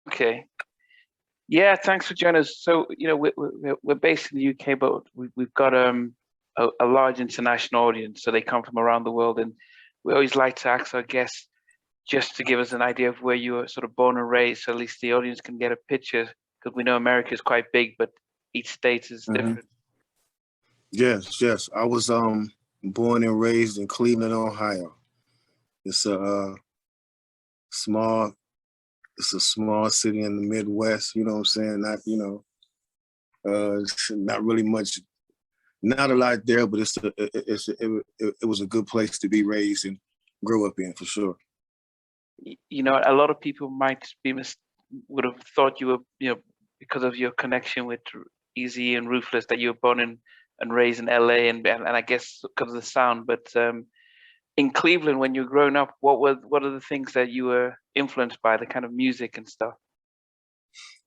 Okay. Yeah, thanks for joining us. So, we're based in the UK, but we've got a large international audience. So they come from around the world, and we always like to ask our guests just to give us an idea of where you were sort of born and raised, so at least the audience can get a picture. Because we know America is quite big, but each state is different. Yes. I was born and raised in Cleveland, Ohio. It's a small city in the Midwest. You know what I'm saying? Not not really much, not a lot there, but it was a good place to be raised and grow up in for sure. A lot of people would have thought you were, because of your connection with Easy and Ruthless, that you were born and raised in LA, and I guess because of the sound. But in Cleveland, when you were growing up, what are the things that you were influenced by, the kind of music and stuff?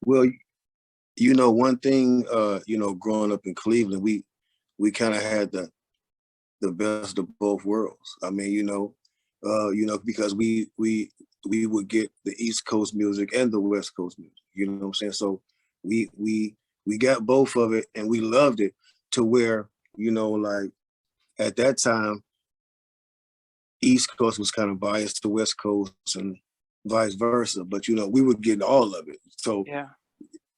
Well, one thing, growing up in Cleveland, we kind of had the best of both worlds. I mean, because we would get the East Coast music and the West Coast music. You know what I'm saying? So we got both of it, and we loved it to where, like at that time, East Coast was kind of biased to West Coast and vice versa. But we were getting all of it. So yeah.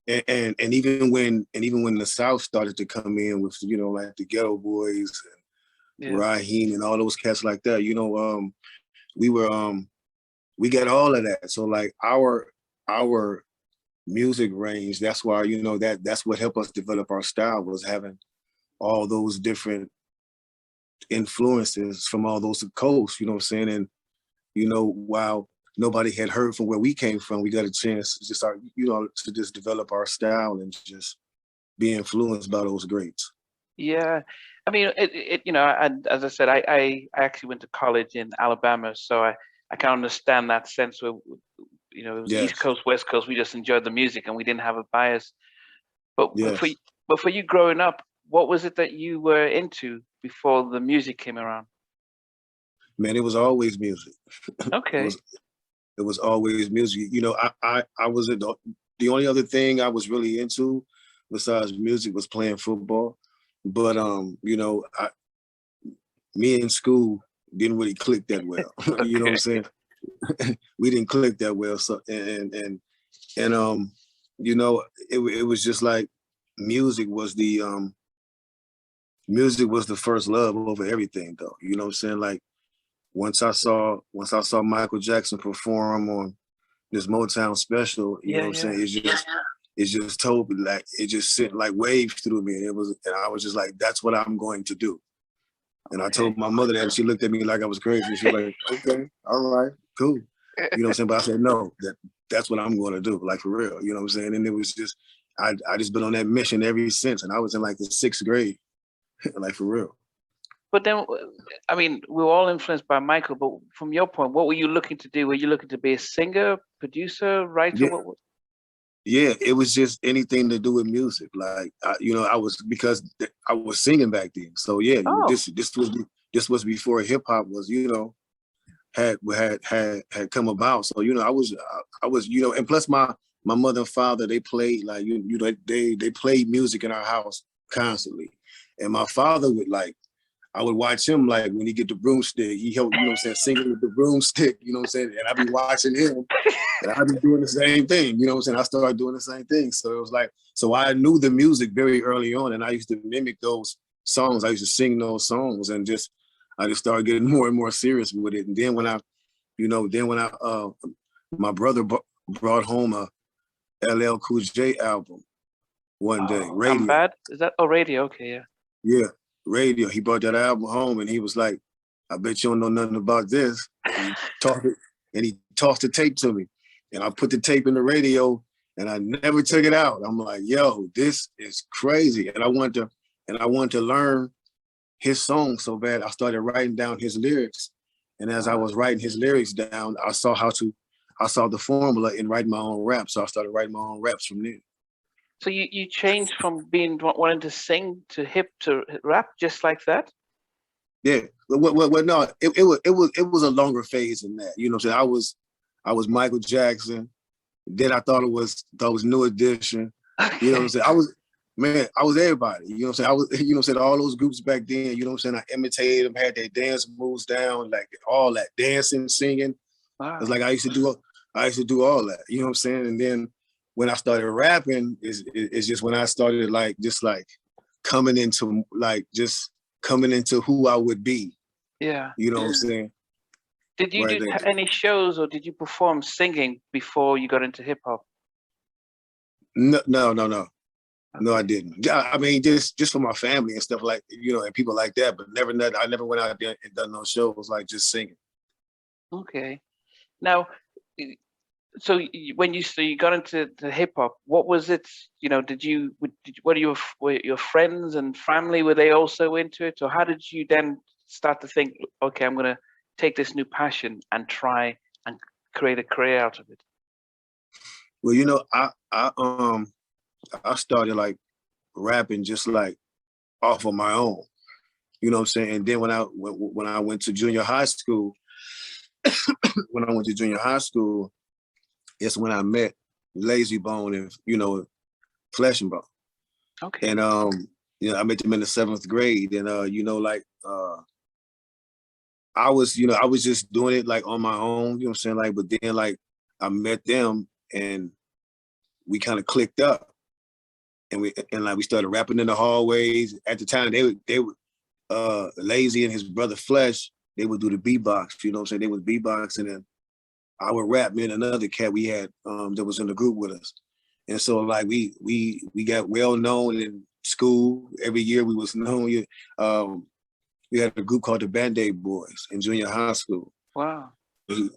And even when the South started to come in with like the Ghetto Boys and Raheem and all those cats like that, we got all of that. So like our music range, that's why that's what helped us develop our style, was having all those different influences from all those coasts. You know what I'm saying? And while nobody had heard from where we came from, we got a chance to just start, to just develop our style and just be influenced by those greats. Yeah, I mean, as I said, I actually went to college in Alabama, so I can understand that sense where, it was East Coast, West Coast. We just enjoyed the music and we didn't have a bias. But for you growing up, what was it that you were into before the music came around? Man, it was always music. Okay. It was always music. I was the only other thing I was really into besides music was playing football. But me in school didn't really click that well. Okay. You know what I'm saying? We didn't click that well. So and it was just like music was the first love over everything, though. You know what I'm saying? Like once I saw Michael Jackson perform on this Motown special, you know what I'm saying? It just told me, like, it just sent like waves through me. And I was just like, that's what I'm going to do. And I told my mother that, and she looked at me like I was crazy. She was like, okay, all right, cool. You know what I'm saying? But I said, no, that's what I'm going to do, like for real. You know what I'm saying? And it was just, I just been on that mission ever since. And I was in like the 6th grade, like for real. But then, I mean, we were all influenced by Michael, but from your point, what were you looking to do? Were you looking to be a singer, producer, writer? Yeah. Yeah, it was just anything to do with music. Like, because I was singing back then. So yeah, this was before hip hop was, had come about. So, I was, and plus my mother and father, they played like, they played music in our house constantly. And my father would I would watch him, like when he get the broomstick, he helped, singing with the broomstick, and I'd be watching him and I'd be doing the same thing, I started doing the same thing. So it was like, so I knew the music very early on, and I used to mimic those songs. I used to sing those songs, and I just started getting more and more serious with it. And then when my brother brought home a LL Cool J album one day, Radio. I'm Bad? Is that, Radio? Okay, yeah. Yeah. Radio. He brought that album home, and he was like, I bet you don't know nothing about this. And he tossed the tape to me, and I put the tape in the radio, and I never took it out. I'm like, yo, this is crazy. And I wanted to learn his song so bad. I started writing down his lyrics. And as I was writing his lyrics down, I saw the formula in writing my own rap. So I started writing my own raps from there. So you changed from wanting to sing to rap just like that? Yeah. Well, no, it was a longer phase than that. You know what I'm saying? I was Michael Jackson. Then I thought it was New Edition. You know what I'm saying? I was everybody. You know what I'm saying? I was, you know what I'm saying, all those groups back then, you know what I'm saying? I imitated them, had their dance moves down, like all that, dancing, singing. Wow. It's like I used to do all that. You know what I'm saying? And then when I started rapping, is just when I started coming into who I would be. Yeah. You know what I'm saying? Did you do any shows or did you perform singing before you got into hip hop? No. No, I didn't. I mean, just for my family and stuff like, you know, and people like that, but I never went out there and done no shows like just singing. Okay. Now, so when you got into the hip hop, what was it? You know, were your friends and family, were they also into it, or how did you then start to think, okay, I'm gonna take this new passion and try and create a career out of it? Well, you know, I started like rapping just like off of my own. You know what I'm saying? And then when I went to junior high school, it's when I met Lazy Bone and, you know, Flesh and Bone. Okay. And you know, I met them in the 7th grade, and you know, like I was just doing it like on my own, you know what I'm saying? Like, but then like I met them and we kind of clicked up, and we started rapping in the hallways. At the time, they were Lazy and his brother Flesh, they would do the beatbox, you know what I'm saying? They would beatbox, and then I would rap, me and another cat we had that was in the group with us. And so like we got well known in school. Every year we was known. We had a group called the Band-Aid Boys in junior high school. Wow.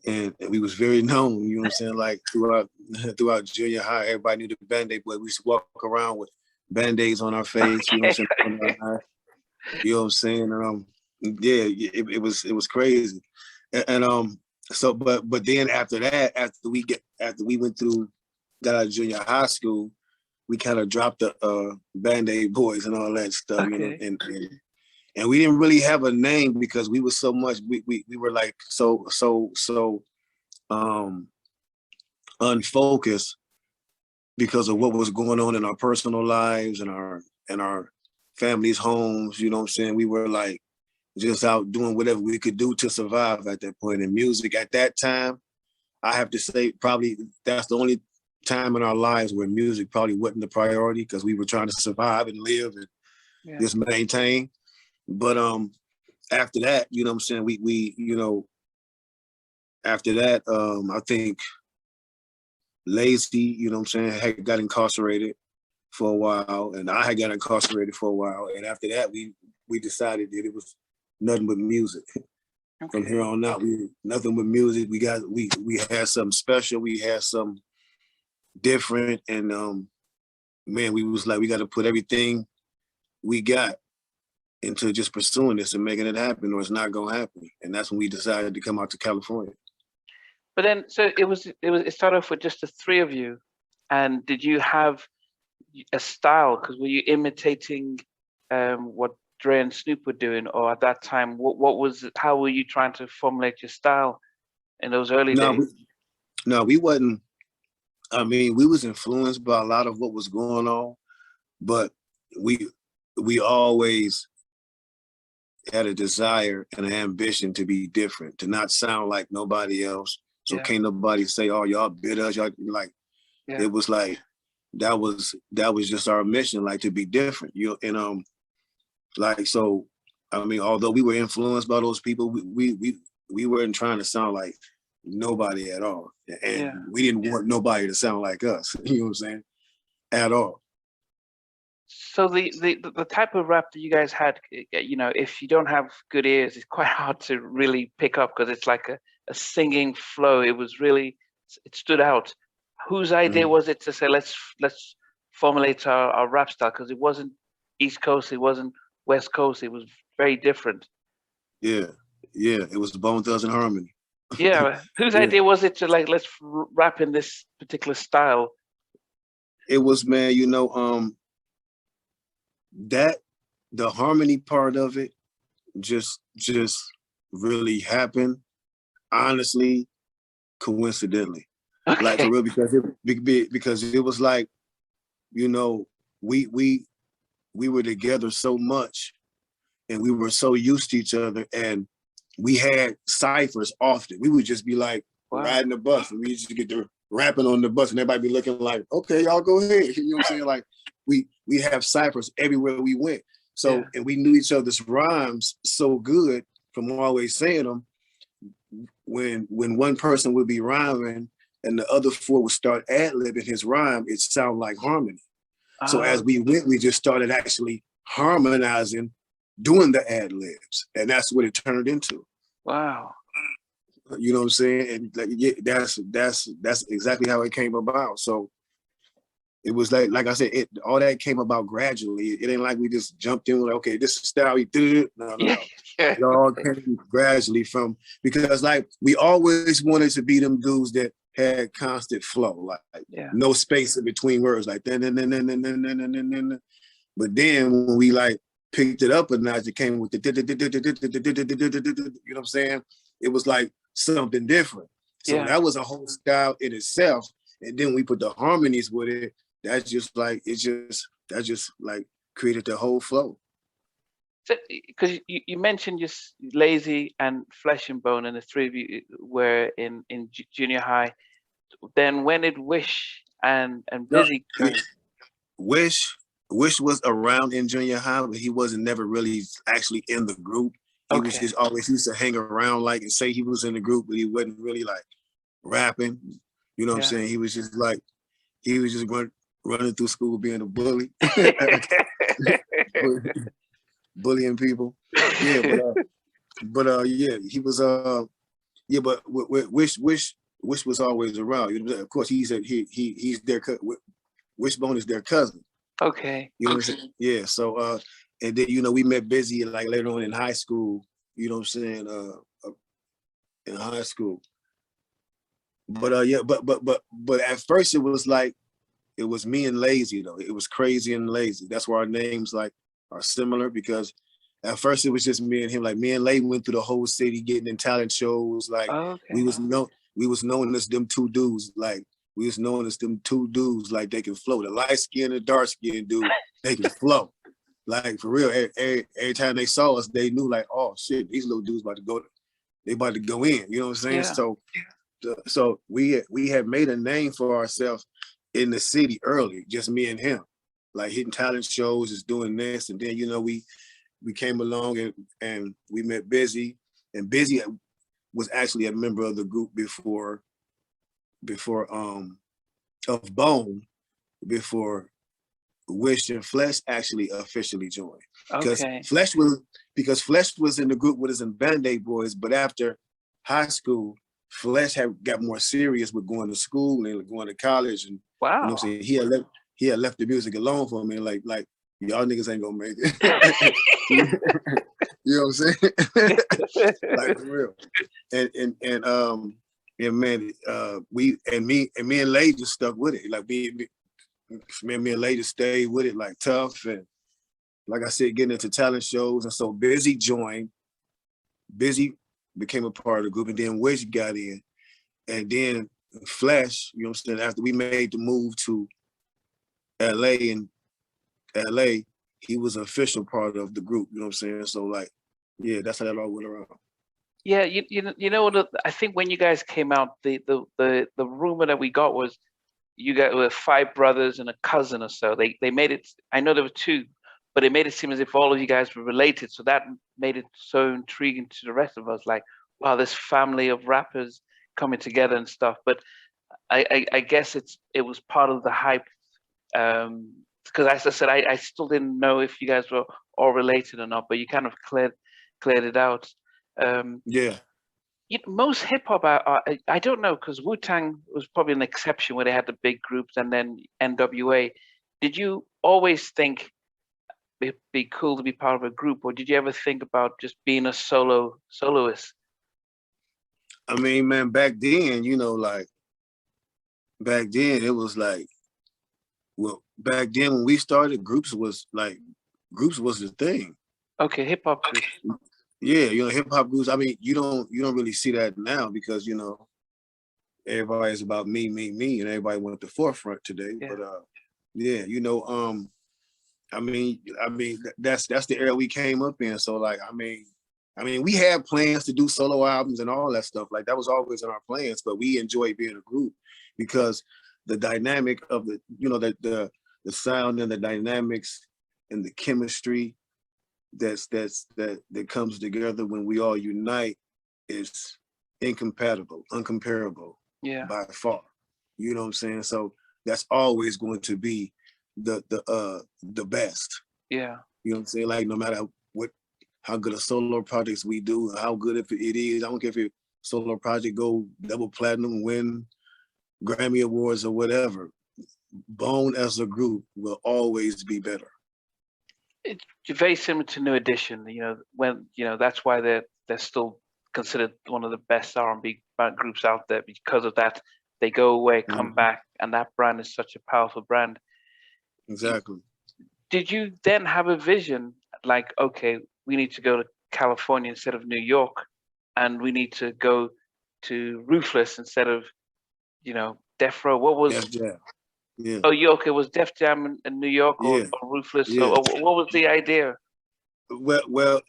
And we was very known, you know what I'm saying? Like throughout junior high, everybody knew the Band-Aid Boys. We used to walk around with Band-Aids on our face, you know what I'm saying? You know what I'm saying? Yeah, it was crazy. And so but then after that, after we got out of junior high school, we kind of dropped the Band-Aid Boys and all that stuff, Okay. you know, and we didn't really have a name because we were so much, we were like so unfocused because of what was going on in our personal lives and our families' homes, you know what I'm saying? We were like just out doing whatever we could do to survive at that point. In music at that time, I have to say probably that's the only time in our lives where music probably wasn't the priority, because we were trying to survive and live and just maintain. But after that, you know what I'm saying, we you know, after that, I think Lazy, you know what I'm saying, had got incarcerated for a while, and I had got incarcerated for a while. And after that, we decided that it was nothing but music. Okay. From here on out, nothing but music. We had something special. We had something different, and man, we was like, we got to put everything we got into just pursuing this and making it happen, or it's not gonna happen. And that's when we decided to come out to California. But then, so it started off with just the three of you, and did you have a style? Because were you imitating what Dre and Snoop were doing, or at that time, how were you trying to formulate your style in those early days? We wasn't. I mean, we was influenced by a lot of what was going on, but we always had a desire and an ambition to be different, to not sound like nobody else. So can't nobody say, "Oh, y'all bit us." Y'all like, it was like that was just our mission, like to be different. You know, and like, so I mean, although we were influenced by those people, we weren't trying to sound like nobody at all, and we didn't want nobody to sound like us. You know what I'm saying? At all. So the type of rap that you guys had, you know, if you don't have good ears, it's quite hard to really pick up, because it's like a singing flow. It stood out. Whose idea was it to say, let's formulate our rap style? Because it wasn't East Coast, it wasn't West Coast, it was very different. Yeah, it was the Bone Thugs-n-Harmony. Yeah, whose idea was it to like, let's rap in this particular style? It was, man, you know, that the harmony part of it just really happened, honestly, coincidentally. Like Okay. for real, because it was like, you know, we were together so much and we were so used to each other, and we had ciphers often. We would just be like Wow. riding the bus and we just get to rapping on the bus and everybody be looking like, okay, y'all go ahead. You know what I'm saying? Like we have ciphers everywhere we went. So, Yeah. and we knew each other's rhymes so good from always saying them. When one person would be rhyming and the other four would start ad-libbing his rhyme, it sounded like harmony. So as we went, we just started actually harmonizing, doing the ad-libs, and that's what it turned into. Wow. You know what I'm saying? And like, yeah, that's exactly how it came about. So it was like I said, all that came about gradually. It ain't like we just jumped in like, okay, this is style. We did it. No. Yeah. It all came gradually from, because like we always wanted to be them dudes that had constant flow, like no space in between words, like then. But then when we like picked it up a notch, it came with the, you know what I'm saying? It was like something different. So that was a whole style in itself. And then we put the harmonies with it. That just like created the whole flow. So, because you mentioned just Lazy and Flesh and Bone, and the three of you were in junior high. Then when did Wish and Busy come? Wish was around in junior high, but he wasn't never really actually in the group. He was just always used to hang around, like, and say he was in the group, but he wasn't really like rapping. You know what I'm saying? He was just like, running through school being a bully. Bullying people. Yeah, but yeah, he was yeah, but Wish was always around. Of course, he's their Wishbone is their cousin. Okay. You know what I'm saying? Yeah. So and then we met Busy like later on in high school. You know what I'm saying? In high school. But yeah, but at first it was like it was me and Lazy though. It was Krayzie and Lazy. That's why our names like are similar, because at first it was just me and him. Like me and Lay went through the whole city getting in talent shows. Like we was known as them two dudes. Like we was known as them two dudes. Like they can flow. The light skin and dark skin dude, they can flow. Like for real. Every time they saw us, they knew like, oh shit, these little dudes about to go. They about to go in. You know what I'm saying? Yeah. So we had made a name for ourselves in the city early, just me and him, like hitting talent shows, just doing this. And then, we came along and we met Busy, and Busy was actually a member of the group before of Bone, before Wish and Flesh actually officially joined. Because Flesh was in the group with us in Band-Aid Boys, but after high school, Flesh had got more serious with going to school and going to college, and you know what I'm saying, he had left the music alone for me, like y'all niggas ain't gonna make it. You know what I'm saying? Like for real. And man, me and Lay just stuck with it. Like me and Lay just stayed with it like tough, and like I said, getting into talent shows. And so Busy joined. Busy became a part of the group, and then Wish got in, and then Flesh, you know what I'm saying, after we made the move to LA, he was an official part of the group, you know what I'm saying? So like, yeah, that's how that all went around. Yeah, I think when you guys came out, the rumor that we got was you guys were 5 brothers and a cousin or so. They made it, I know there were 2, but it made it seem as if all of you guys were related. So that made it so intriguing to the rest of us, like, wow, this family of rappers coming together and stuff. But I guess it was part of the hype, because as I said, I still didn't know if you guys were all related or not, but you kind of cleared it out. Yeah. Most hip hop, I don't know, because Wu-Tang was probably an exception where they had the big groups, and then NWA. Did you always think it'd be cool to be part of a group, or did you ever think about just being a soloist? I mean, man, back then, back then it was like, well, back then when we started, groups was the thing. Okay, hip hop groups. Yeah, hip hop groups. I mean, you don't really see that now because everybody's about me, and everybody went at the forefront today. Yeah. But yeah, you know, I mean, that's the era we came up in. So like, I mean, we had plans to do solo albums and all that stuff. Like that was always in our plans, but we enjoy being a group because the dynamic of the, you know, the sound and the dynamics and the chemistry that comes together when we all unite is uncomparable Yeah. by far. You know what I'm saying? So that's always going to be the best. Yeah. You know what I'm saying? Like no matter how good a solo projects we do, how good if it is, I don't care if your solo project go double platinum, win Grammy Awards or whatever, Bone as a group will always be better. It's very similar to New Edition, you know, when, you know, that's why they're still considered one of the best R&B groups out there because of that. They go away, come back, and that brand is such a powerful brand. Exactly. Did you then have a vision like, okay, we need to go to California instead of New York, and we need to go to Ruthless instead of, you know, Death Row? What was? Def Jam. Yeah. Oh, okay. Was Def Jam in New York or Ruthless? Yeah. Or what was the idea? Well,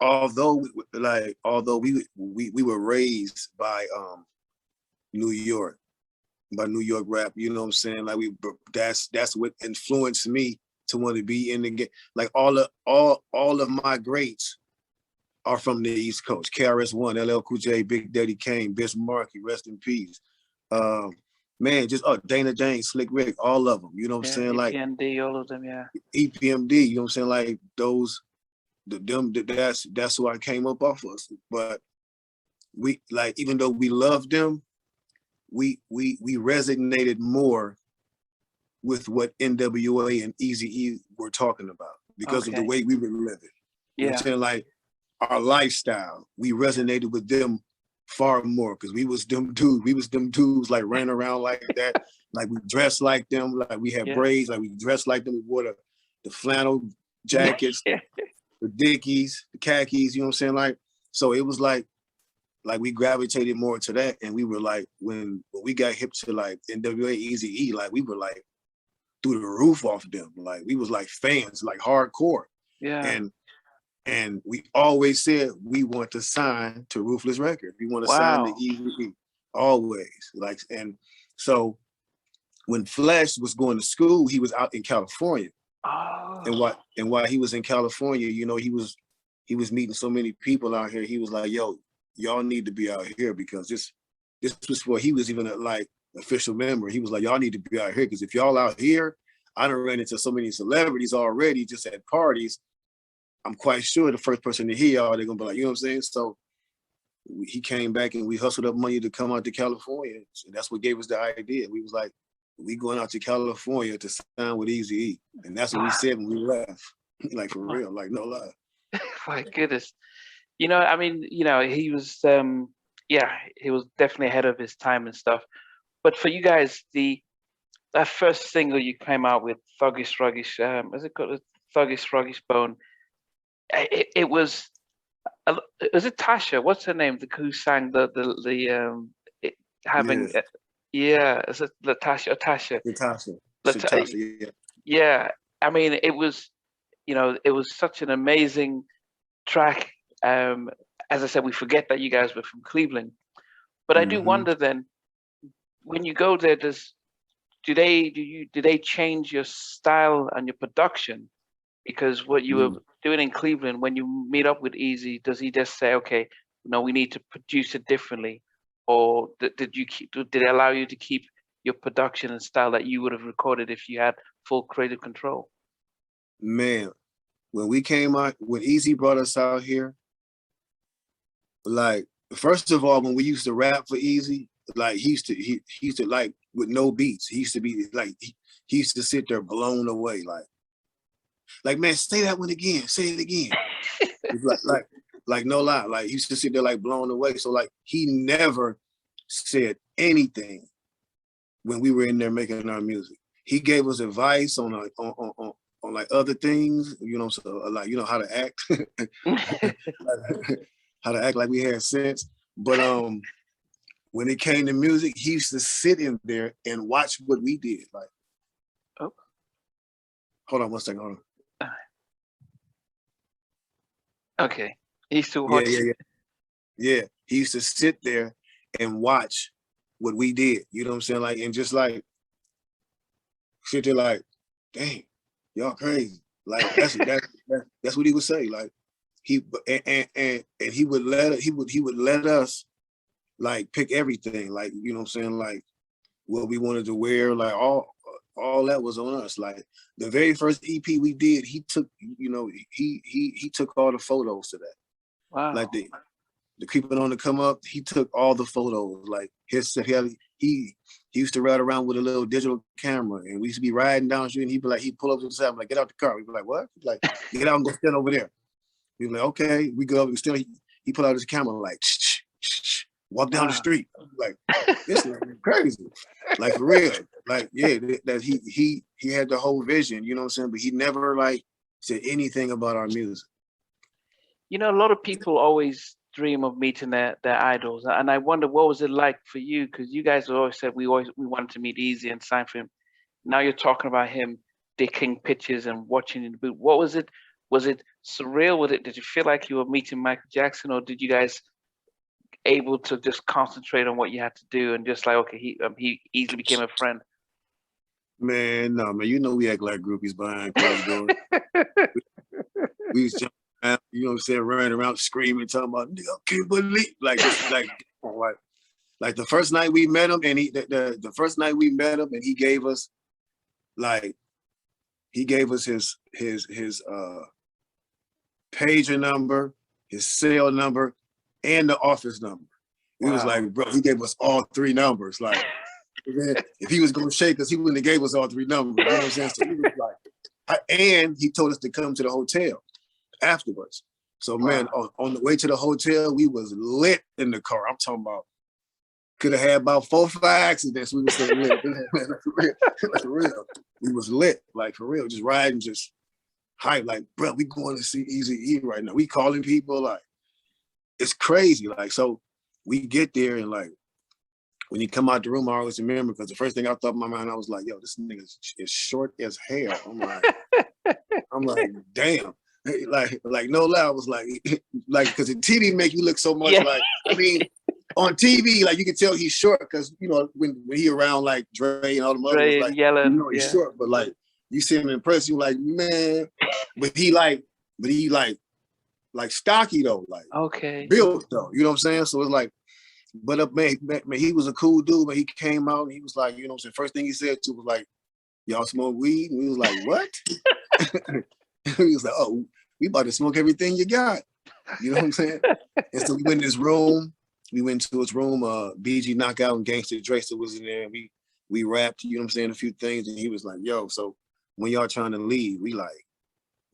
although we were raised by New York, rap, you know what I'm saying? Like that's what influenced me to want to be in the game. Like all of my greats are from the East Coast. KRS-One, LL Cool J, Big Daddy Kane, Bismarcky, rest in peace. Man, just Dana Jane, Slick Rick, all of them. You know what I'm saying? Like EPMD, all of them, yeah. EPMD, you know what I'm saying? Like that's who I came up off of. But we, like, even though we loved them, we resonated more with what NWA and Eazy-E were talking about because of the way we were living. You know what I'm saying? Like our lifestyle, we resonated with them far more because we was them dudes like ran around like that, like we dressed like them, like we had braids, like we dressed like them, we wore the flannel jackets, the Dickies, the khakis, you know what I'm saying? Like, so it was like we gravitated more to that, and we were like, when we got hip to like NWA, Eazy-E, like we were like through the roof off them, like we was like fans, like hardcore. And we always said we want to sign to Ruthless Records. We want to sign to Eazy-E, always. Like, and so when Flesh was going to school, he was out in California. And while he was in California, you know, he was meeting so many people out here. He was like, yo, y'all need to be out here because this was before he was even like official member. He was like, y'all need to be out here because if y'all out here, I done ran into so many celebrities already just at parties. I'm quite sure the first person to hear y'all, they're gonna be like, you know what I'm saying? So he came back and we hustled up money to come out to California. And that's what gave us the idea. We was like, we going out to California to sign with Eazy-E. And that's what we said when we left. Like for real, like no lie. My goodness. You know, I mean, you know, he was he was definitely ahead of his time and stuff. But for you guys, that first single you came out with, Thuggish Ruggish, is it called Thuggish Ruggish Bone? It was it Tasha? What's her name? Who sang is it Latasha? Tasha, yeah. I mean, it was, you know, it was such an amazing track. As I said, we forget that you guys were from Cleveland, but I do wonder then, when you go there, do they change your style and your production? Because what you were doing in Cleveland, when you meet up with Eazy, does he just say, okay, no, we need to produce it differently? Or did it allow you to keep your production and style that you would have recorded if you had full creative control? Man, when we came out, when Eazy brought us out here, like, first of all, when we used to rap for Eazy, like he used to like with no beats. He used to be like, he used to sit there blown away, like, man, say that one again. Say it again. like, no lie. Like, he used to sit there like blown away. So like, he never said anything when we were in there making our music. He gave us advice on like other things, you know, so like, you know, how to act, how to act like we had sense. But when it came to music, he used to sit in there and watch what we did. Like, Oh, hold on one second, hold on. okay. He's still Yeah, watching. yeah. He used to sit there and watch what we did. You know what I'm saying? Like, and just like sit there like, dang, y'all crazy. Like that's what he would say. Like he and he would let us like pick everything. Like, you know what I'm saying? Like what we wanted to wear, like all that was on us. Like the very first EP we did, he took, you know, he took all the photos to that. Wow. Like the Creeping on to Come Up, he took all the photos. Like he used to ride around with a little digital camera, and we used to be riding down the street, and he'd be like, he'd pull up to the side, I'm like, get out the car. We'd be like, what? He'd be like, get out and go stand over there. We'd be like, okay. We go up and still he pull out his camera like, walk down the street. Like, this is crazy. Like for real. Like, yeah, that he had the whole vision, you know what I'm saying? But he never like said anything about our music. You know, a lot of people always dream of meeting their idols, and I wonder what was it like for you, because you guys always said we wanted to meet Easy and sign for him. Now you're talking about him taking pictures and watching in the booth. What was it? Was it surreal? Did you feel like you were meeting Michael Jackson, or did you guys able to just concentrate on what you had to do and just like, okay, he easily became a friend? Man, no, man, you know we act like groupies behind closed doors. We was jumping around, you know what I'm saying, running around screaming, talking about, nigga, I can't believe, like the first night we met him, and the first night we met him, and he gave us his pager number, his cell number, and the office number. He was like, bro, he gave us all three numbers. Like, if he was gonna shake us, he wouldn't have gave us all three numbers. You know what I'm saying? So he was like, and he told us to come to the hotel afterwards. So man, on the way to the hotel, we was lit in the car. I'm talking about, could have had about 4 or 5 accidents. We was so lit. For real. We was lit, like for real, just riding, just hype. Like, bro, we going to see Eazy-E right now. We calling people, like, it's crazy. Like, so we get there, and like, when you come out the room, I always remember, because the first thing I thought in my mind, I was like, yo, this nigga is short as hell. I'm like, damn. Like no lie, I was like, because the TV make you look so much like, I mean, on TV, like you can tell he's short, because you know when he around like Dre and all the others, like yelling, you know he's short, but like you see him in person, you like, man, but he like stocky though, like built though, you know what I'm saying? So it's like, but man, he was a cool dude, but he came out and he was like, you know what I'm saying? First thing he said to was like, y'all smoke weed? And we was like, what? He was like, oh, we about to smoke everything you got. You know what I'm saying? And so we went in his room. We went to his room. BG Knockout and Gangsta Dre was in there. And we rapped, you know what I'm saying, a few things. And he was like, yo, so when y'all trying to leave, we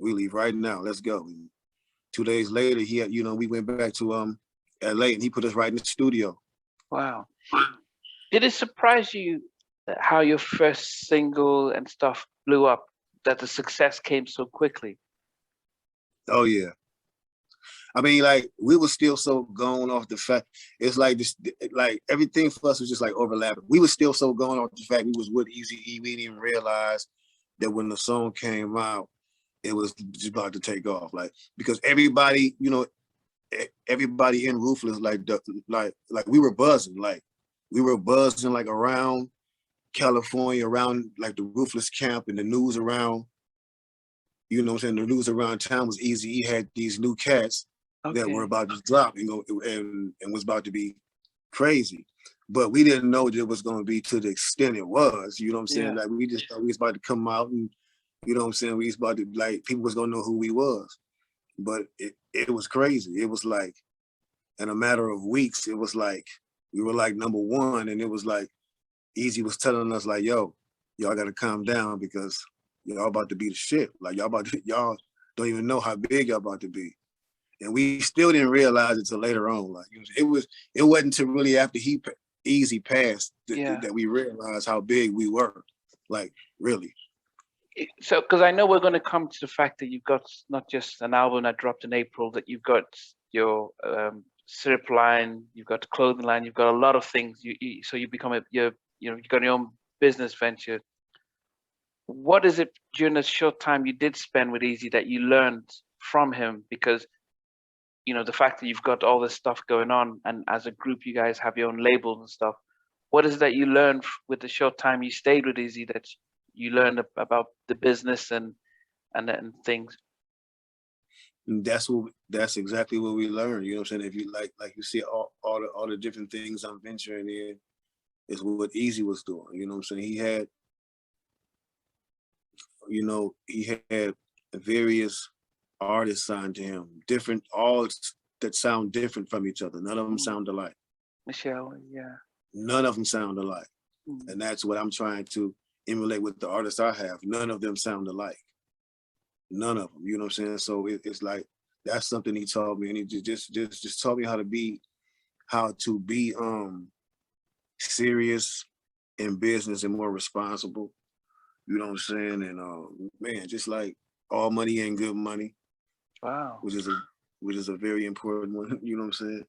leave right now. Let's go. And 2 days later, we went back to LA, and he put us right in the studio. Wow. Did it surprise you how your first single and stuff blew up, that the success came so quickly? Oh yeah. I mean, like, we were still so going off the fact, it's like this, like everything for us was just like overlapping. We were still so going off the fact we was with Eazy-E. We didn't even realize that when the song came out, it was just about to take off. Like, because everybody, you know, everybody in Ruthless, like we were buzzing, like around California, around like the Ruthless camp, and the news around, you know what I'm saying, the news around town was Eazy-E had these new cats that were about to drop, you know, and was about to be crazy. But we didn't know that it was going to be to the extent it was, you know what I'm saying? Like, we just thought we was about to come out, and, you know what I'm saying, we was about to, like, people was going to know who we was. But it was crazy. It was like, in a matter of weeks, it was like, we were like #1, and it was like, Eazy was telling us like, yo, y'all got to calm down, because y'all about to be the shit. Like, y'all don't even know how big y'all about to be. And we still didn't realize it till later on. Like, it wasn't until really after Eazy passed that we realized how big we were. Like, really. So, because I know we're going to come to the fact that you've got not just an album that dropped in April, that you've got your syrup line, you've got the clothing line, you've got a lot of things. So you become you've got your own business venture. What is it during the short time you did spend with Easy that you learned from him? Because the fact that you've got all this stuff going on, and as a group, you guys have your own labels and stuff. What is it that you learned with the short time you stayed with Easy that you learned about the business and things? And that's exactly what we learned. You know what I'm saying? If you like you see all the different things I'm venturing in is what Easy was doing. You know what I'm saying? He had various artists signed to him, different, all that sound different from each other. None of them sound alike. Michelle, yeah. None of them sound alike. Mm. And that's what I'm trying to emulate with the artists I have. None of them sound alike. None of them, you know what I'm saying? So it's like, that's something he taught me. And he just taught me how to be serious in business and more responsible. You know what I'm saying? And man, just like all money ain't good money. Wow. Which is a very important one. You know what I'm saying?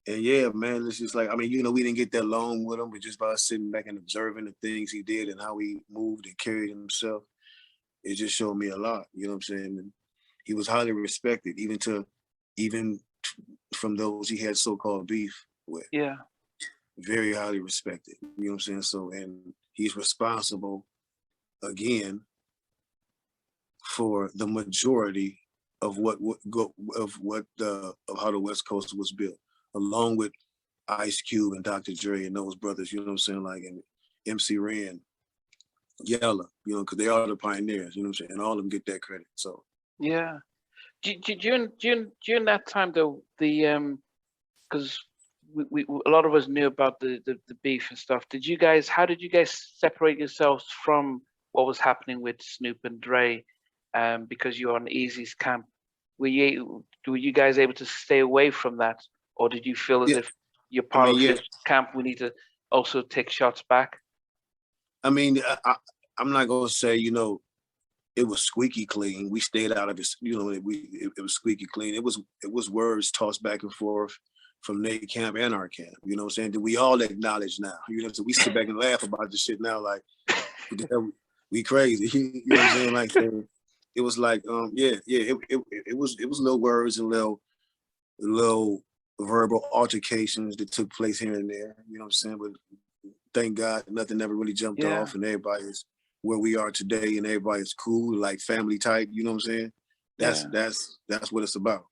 And yeah, man, it's just like, I mean, we didn't get that long with him, but just by sitting back and observing the things he did and how he moved and carried himself, it just showed me a lot. You know what I'm saying? And he was highly respected, even from those he had so-called beef with. Yeah. Very highly respected. You know what I'm saying? So, and he's responsible again for the majority of how the West Coast was built, along with Ice Cube and Dr. Dre and those brothers. You know what I'm saying? Like, and MC Ren, Yella. Because they are the pioneers. You know what I'm saying? And all of them get that credit. So yeah. During that time though, because we a lot of us knew about the beef and stuff. How did you guys separate yourselves from what was happening with Snoop and Dre? Because you're on Easy's camp. Were you guys able to stay away from that, or did you feel as if you're part of his camp? We need to also take shots back. I mean, I'm not gonna say it was squeaky clean. We stayed out of it. It was squeaky clean. It was words tossed back and forth from their camp and our camp. You know what I'm saying? That we all acknowledge now. So we sit back and laugh about this shit now, like we crazy. You know what I'm saying? Like, so it was like, it was little words and little verbal altercations that took place here and there. You know what I'm saying? But thank God nothing ever really jumped off, and everybody is where we are today, and everybody's cool, like family type. You know what I'm saying? That's what it's about.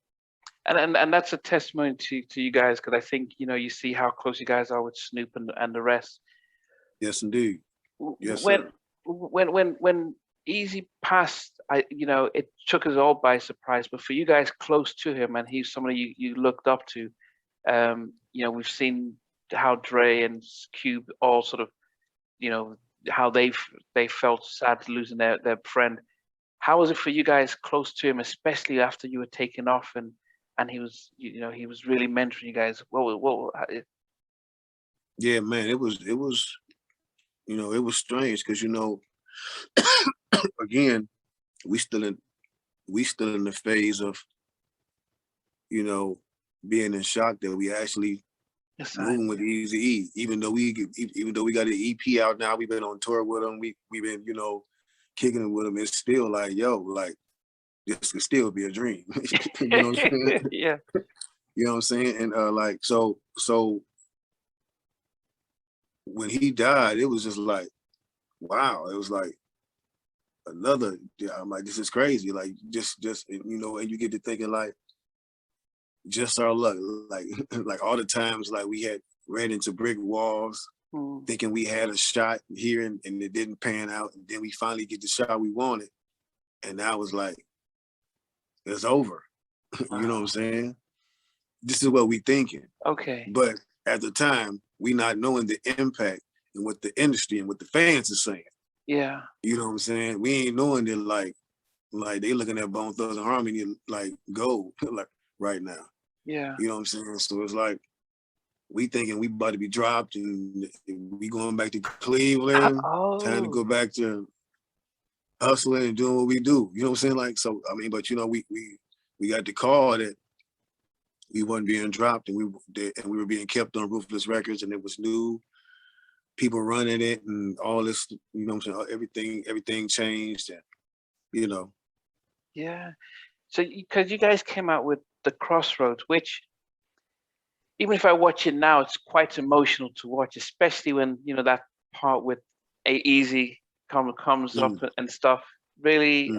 And that's a testimony to you guys, because I think you see how close you guys are with Snoop and the rest. Yes, indeed. Yes, when sir. when Easy passed, it took us all by surprise. But for you guys close to him, and he's somebody you looked up to, we've seen how Dre and Cube all sort of, how they felt sad losing their friend. How was it for you guys close to him, especially after you were taken off and he was, he was really mentoring you guys? Yeah, man, it was strange because again, we still in the phase of being in shock that we actually moving with Easy E. Even though we got an EP out now, we've been on tour with him. We've been kicking it with him. It's still like, like this could still be a dream. You know what I'm saying? Yeah. You know what I'm saying? And so when he died, it was just like, wow. It was like another. I'm like, this is crazy. Like just and you get to thinking like, just our luck. Like like all the times like we had ran into brick walls, thinking we had a shot here and it didn't pan out, and then we finally get the shot we wanted, and that was like, it's over. Wow. You know what I'm saying? This is what we thinking. Okay. But at the time, we not knowing the impact and what the industry and what the fans are saying. Yeah. You know what I'm saying? We ain't knowing that like they looking at Bone Thugs and Harmony like gold like right now. Yeah. You know what I'm saying? So it's like we thinking we about to be dropped and we going back to Cleveland, time to go back to hustling and doing what we do. You know what I'm saying? Like, so I mean, but we got the call that we weren't being dropped, and we were being kept on Ruthless Records, and it was new people running it and all this, you know what I'm saying? Everything changed, and you know. Yeah. So because you guys came out with The Crossroads, which even if I watch it now, it's quite emotional to watch, especially when, you know, that part with Easy comes up and stuff. Really,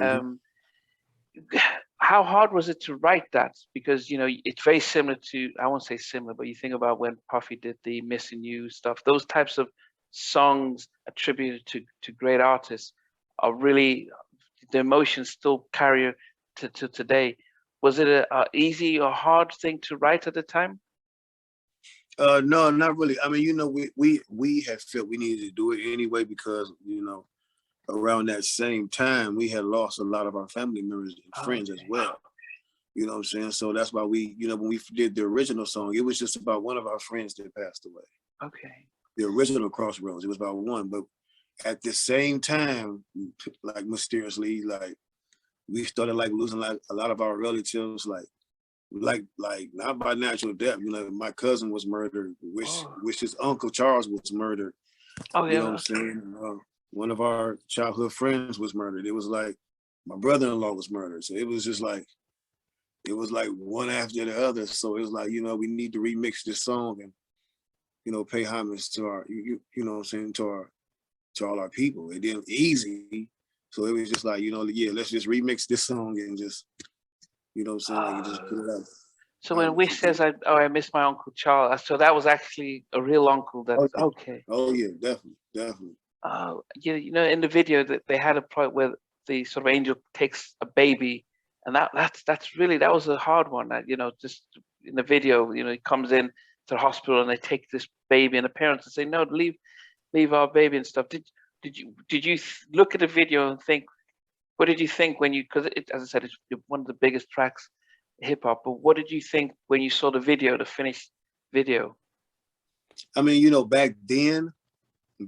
how hard was it to write that? Because, you know, it's very similar to, I won't say similar, but you think about when Puffy did the Missing You stuff, those types of songs attributed to great artists are really, the emotions still carry to today. Was it a easy or hard thing to write at the time? No, not really. I mean, you know, we had felt we needed to do it anyway because, you know, around that same time we had lost a lot of our family members and friends as well. You know what I'm saying? So that's why we, you know, when we did the original song, it was just about one of our friends that passed away. Okay. The original Crossroads, it was about one, but at the same time, like mysteriously, like we started like losing like a lot of our relatives, like not by natural death. You know, my cousin was murdered, which his uncle Charles was murdered. Oh You yeah. know what I'm saying? One of our childhood friends was murdered. It was like my brother-in-law was murdered. So it was just like, it was like one after the other. So it was like, you know, we need to remix this song and, you know, pay homage to our, you know what I'm saying, to all our people. It didn't easy. So it was just like, you know, yeah, let's just remix this song and just, you know what I'm saying, like, and just put it out. So when Wish says, I miss my Uncle Charles, so that was actually a real uncle. That's okay. Oh yeah, definitely. You know, in the video that they had a point where the sort of angel takes a baby, and that's really, that was a hard one. That, you know, just in the video, you know, he comes in to the hospital and they take this baby, and the parents say, no, leave our baby and stuff. Did you look at the video and think, what did you think when you, because as I said, it's one of the biggest tracks hip hop, but what did you think when you saw the video, the finished video? I mean, you know, back then, you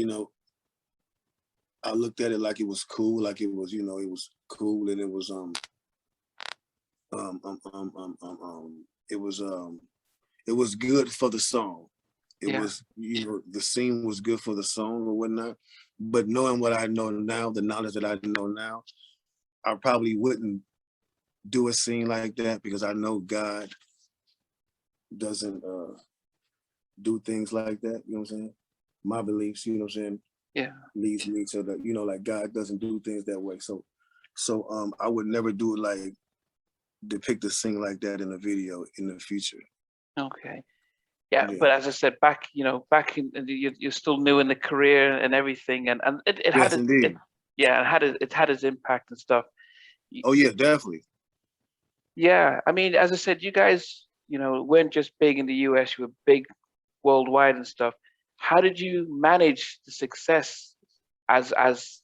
know, I looked at it like it was cool, like it was, you know, it was cool, and it was it was good for the song. It was, you know, the scene was good for the song or whatnot. But knowing what I know now, the knowledge that I know now, I probably wouldn't do a scene like that because I know God doesn't do things like that. You know what I'm saying? My beliefs, you know what I'm saying? Yeah. Leads me to the, you know, like God doesn't do things that way. So I would never do it like depict a scene like that in a video in the future. Okay. Yeah, but as I said, back, you know, back in, you're still new in the career and everything, and it Yes, had indeed. it had its impact and stuff. Oh yeah, definitely. Yeah, I mean, as I said, you guys, you know, weren't just big in the US, you were big worldwide and stuff. How did you manage the success as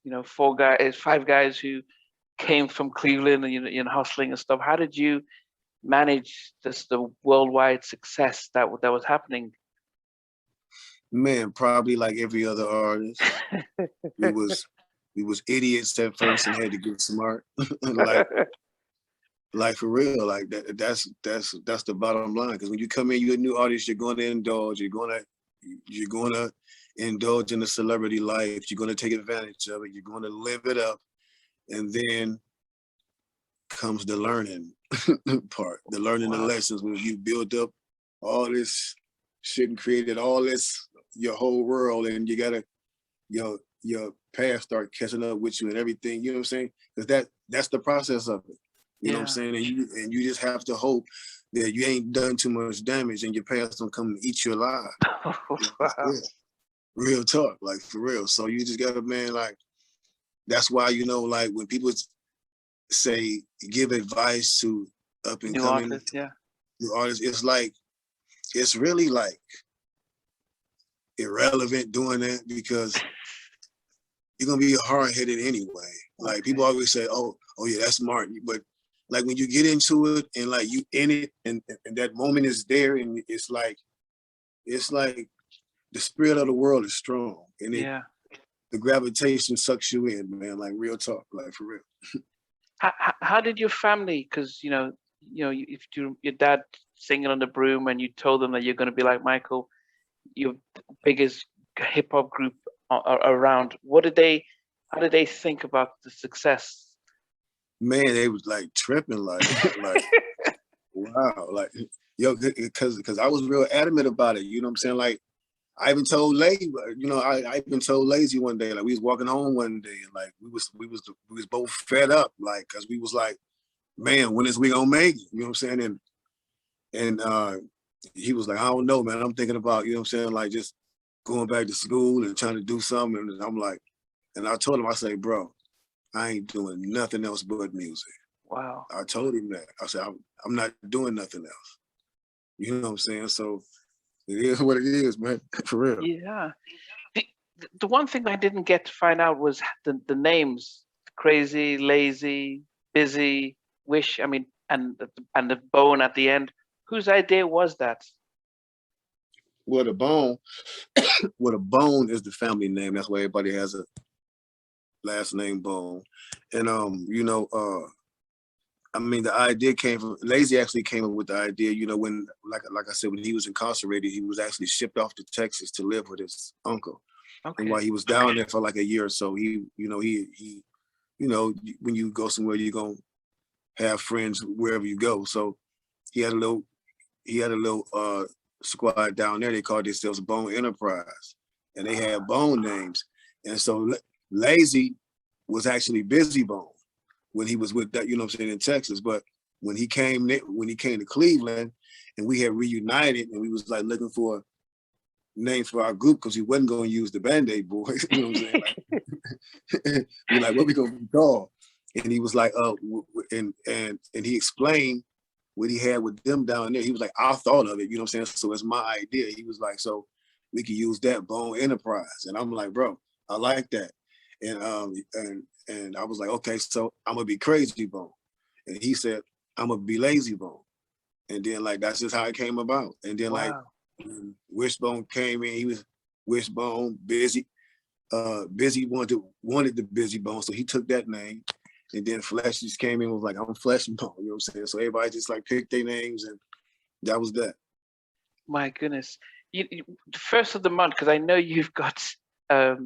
you know, five guys who came from Cleveland and, you know, hustling and stuff? How did you manage the worldwide success that was happening? Man, probably like every other artist. we was idiots at first and had to get smart. like for real, like that's the bottom line. Because when you come in, you're a new artist, you're going to indulge, you're gonna indulge in the celebrity life, you're gonna take advantage of it, you're gonna live it up, and then comes the learning part, the learning the lessons when you build up all this shit and created all this, your whole world, and you gotta, your past start catching up with you and everything, you know what I'm saying? Because that's the process of it. You know what I'm saying? And you just have to hope that you ain't done too much damage and your past don't come and eat you alive. Yeah. Real talk, like for real. So you just gotta, man, like, that's why, you know, like when people say give advice to up and coming new artists, it's like, it's really like irrelevant doing that because you're gonna be hard-headed anyway. Like people always say, oh yeah, that's smart. But like when you get into it and like you in it and that moment is there and it's like the spirit of the world is strong and the gravitation sucks you in, man. Like real talk, like for real. How did your family? Because if your dad singing on the broom and you told them that you're going to be like Michael, your biggest hip hop group around. How did they think about the success? Man, they was like tripping, like, like, wow, like, yo, because I was real adamant about it. You know what I'm saying? Like, I even told Lazy, I even told Lazy one day, like we was walking home one day, and like we was both fed up, like, cause we was like, man, when is we gonna make it? You know what I'm saying? And he was like, I don't know, man. I'm thinking about, you know what I'm saying, like just going back to school and trying to do something. And I'm like, and I told him, I say, bro, I ain't doing nothing else but music. Wow. I told him that. I said, I'm not doing nothing else. You know what I'm saying? So it is what it is, man, for real. Yeah. The one thing I didn't get to find out was the names: Krayzie, Lazy, Busy, Wish. I mean, and the bone at the end. Whose idea was that? Well, the bone, well, the bone is the family name. That's why everybody has a last name Bone. And I mean, the idea came from Lazy. Actually came up with the idea, when like I said, when he was incarcerated, he was actually shipped off to Texas to live with his uncle. Okay. And while he was down there for like a year or so, he when you go somewhere, you're gonna have friends wherever you go. So he had a little squad down there. They called themselves Bone Enterprise, and they had Bone names. And so Lazy was actually Busy Bone when he was with that, you know what I'm saying, in Texas. But when he came to Cleveland and we had reunited and we was like looking for a name for our group because we wasn't going to use the Band-Aid Boys, you know what I'm saying? Like, we're like, what we going to call? And he was like, and he explained what he had with them down there. He was like, I thought of it, you know what I'm saying? So it's my idea. He was like, so we could use that, Bone Enterprise. And I'm like, bro, I like that. And I was like, okay, so I'm gonna be Krayzie Bone. And he said, I'm gonna be Lazy Bone. And then like that's just how it came about. And then like Wishbone came in, he was Wishbone, Busy. Busy wanted the Busy Bone, so he took that name. And then Flesh just came in and was like, I'm Flesh and Bone, you know what I'm saying? So everybody just like picked their names and that was that. My goodness. You first of the month, because I know you've got a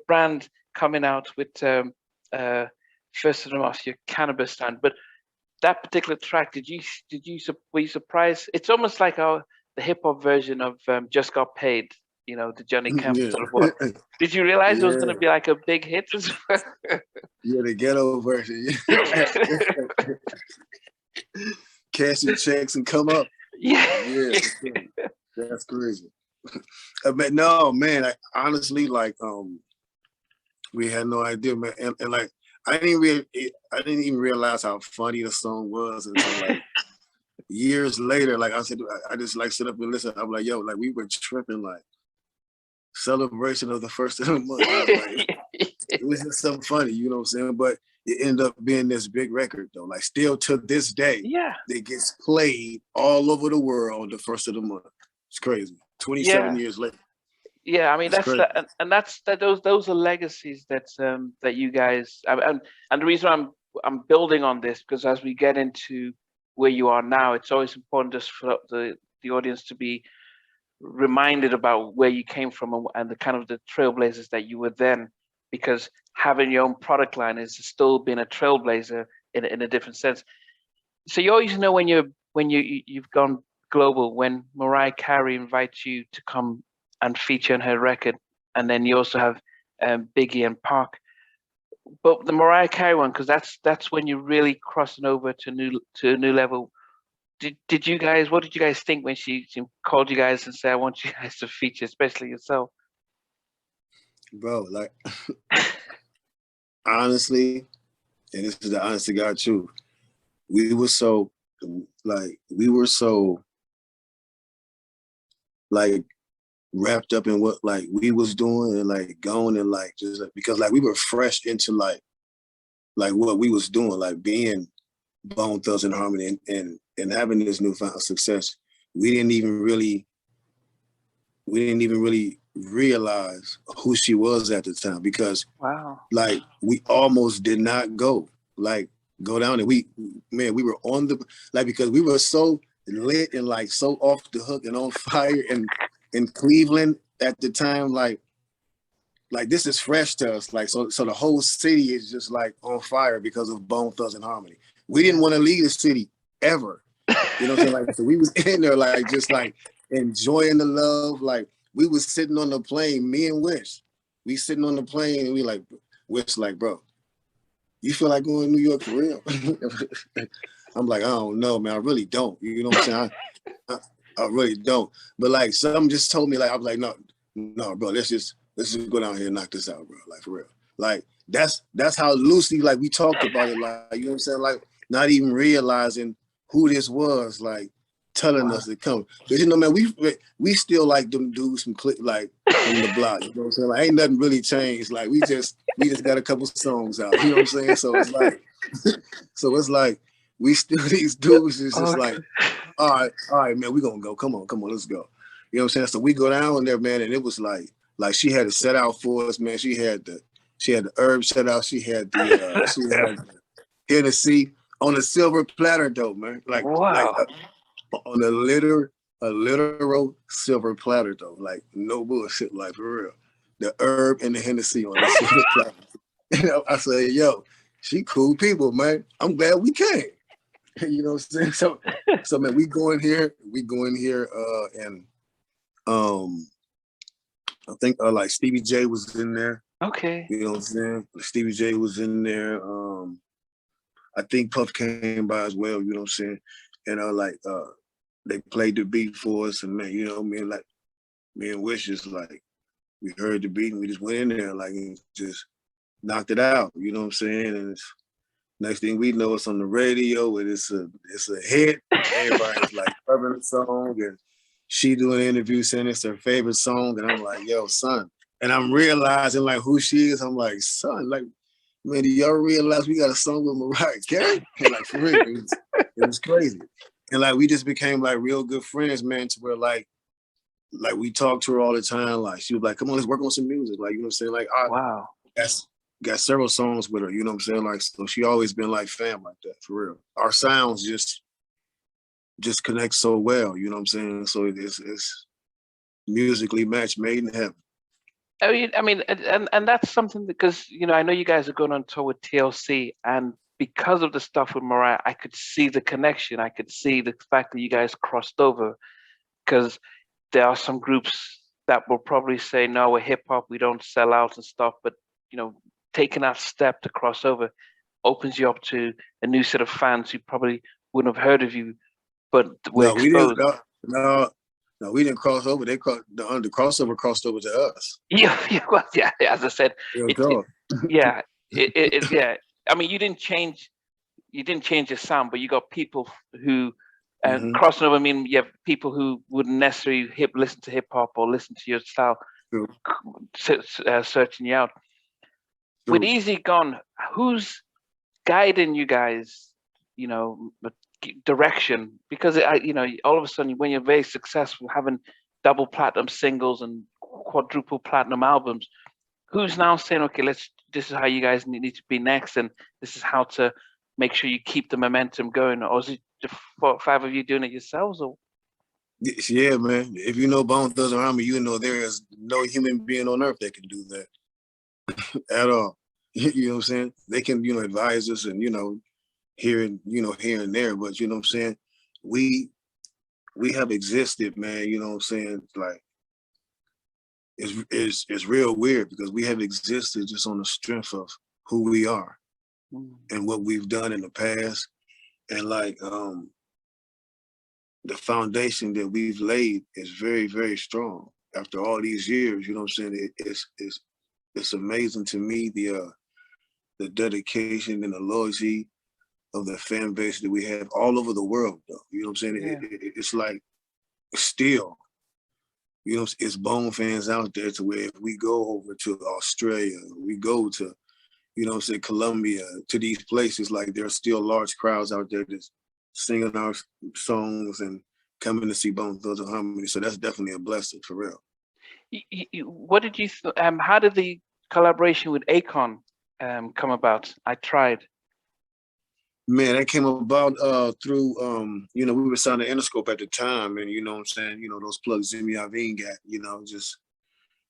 brand coming out with first of the month, your cannabis stand. But that particular track, were you surprised? It's almost like the hip hop version of Just Got Paid, the Johnny Camp sort of one. Did you realize it was going to be like a big hit as well? Yeah, the ghetto version. Cashing checks and come up. Yeah, that's crazy. But no, man, honestly, like, we had no idea, man, and like, I didn't even realize how funny the song was until like years later. Like I said, I just like sit up and listen. I'm like, yo, like we were tripping, like celebration of the first of the month. Like, it was just something funny, you know what I'm saying? But it ended up being this big record though. Like still to this day, it gets played all over the world on the first of the month. It's crazy. 27 years later. Yeah, I mean those are legacies that you guys and the reason I'm building on this, because as we get into where you are now, it's always important just for the audience to be reminded about where you came from and the kind of the trailblazers that you were then, because having your own product line is still being a trailblazer in a different sense. So you always know when you've gone global when Mariah Carey invites you to come and feature on her record, and then you also have Biggie and Pac. But the Mariah Carey one, because that's when you're really crossing over to a new level. What did you guys think when she called you guys and said, I want you guys to feature, especially yourself? Bro, like, honestly, and this is the honest to God truth, we were so wrapped up in what like we was doing and like going and like just like, because like we were fresh into like what we was doing, like being Bone Thugs and Harmony and having this newfound success. We didn't even really realize who she was at the time, because like we almost did not go. Like go down, and we were on the, like, because we were so lit and like so off the hook and on fire in Cleveland at the time, like this is fresh to us. Like, so the whole city is just like on fire because of Bone Thugs-n-Harmony. We didn't want to leave the city ever. You know what I'm saying? Like, so we was in there like just like enjoying the love. Like, we was sitting on the plane, me and Wish. We sitting on the plane and we like, Wish like, bro, you feel like going to New York for real? I'm like, I don't know, man. I really don't. You know what I'm saying? I really don't. But like, some just told me, like, I was like, no, bro, let's just go down here and knock this out, bro. Like, for real. Like, that's how loosely, like, we talked about it. Like, you know what I'm saying? Like, not even realizing who this was, like, telling us to come. Because, you know, man, we still like them dudes from like from the block. You know what I'm saying? Like, ain't nothing really changed. Like, we just got a couple songs out. You know what I'm saying? So it's like we still, these dudes is just like, all right, man, we gonna go. Come on, let's go. You know what I'm saying? So we go down there, man, and it was like she had it set out for us, man. She had the herb set out. She had the Hennessy on a silver platter, though, man. Wow. On a literal silver platter, though. Like, no bullshit, like, for real. The herb and the Hennessy on a silver platter. You know, I said, yo, she cool people, man. I'm glad we came. You know what I'm saying? So man, we go in here, and I think like Stevie J was in there. Okay. You know what I'm saying? Stevie J was in there. I think Puff came by as well, you know what I'm saying? And they played the beat for us, and man, you know, me and Wish is like, we heard the beat and we just went in there like and just knocked it out, you know what I'm saying? And it's, next thing we know, it's on the radio and it's a hit. Everybody's like covering the song, and she doing an interview saying it's her favorite song. And I'm like, yo, son. And I'm realizing like who she is. I'm like, son, like, man, do y'all realize we got a song with Mariah Carey? And like, for real, it was crazy. And like, we just became like real good friends, man, to where like we talked to her all the time. Like, she was like, come on, let's work on some music. Like, you know what I'm saying? Like, wow. Got several songs with her, you know what I'm saying? Like, so she always been like fam like that, for real. Our sounds just connect so well, you know what I'm saying? So it's musically match made in heaven. I mean, and that's something because, you know, I know you guys are going on tour with TLC, and because of the stuff with Mariah, I could see the connection. I could see the fact that you guys crossed over, because there are some groups that will probably say, no, we're hip hop, we don't sell out and stuff, but, you know, taking that step to cross over opens you up to a new set of fans who probably wouldn't have heard of you, but were exposed. No, we didn't cross over. The crossover crossed over to us. Yeah, well, yeah. As I said, yeah. I mean, you didn't change your sound, but you got people who crossing over. I mean, you have people who wouldn't necessarily listen to hip hop or listen to your style, searching you out. With Easy Gone, who's guiding you guys, you know, direction? Because you know, all of a sudden when you're very successful, having double platinum singles and quadruple platinum albums, who's now saying, okay, this is how you guys need to be next, and this is how to make sure you keep the momentum going? Or is it the 5 of you doing it yourselves? Or yeah, man, if you know Bone Thugs-n-Harmony, you know there is no human being on earth that can do that at all. You know what I'm saying? They can, you know, advise us and, you know, here and there, but you know what I'm saying? We have existed, man, you know what I'm saying? Like, it's real weird because we have existed just on the strength of who we are and what we've done in the past. And like the foundation that we've laid is very, very strong after all these years, you know what I'm saying? It's amazing to me the dedication and the loyalty of the fan base that we have all over the world, though. You know what I'm saying? Yeah. It's like still, you know, it's Bone fans out there to where if we go over to Australia, we go to, you know what I'm saying, Colombia, to these places, like there's still large crowds out there just singing our songs and coming to see Bone Thugs-n-Harmony. So that's definitely a blessing, for real. What did you, how did the collaboration with Akon come about? I tried. Man, that came about through you know, we were signing Interscope at the time, and you know what I'm saying, you know, those plugs Jimmy Iovine got, you know, just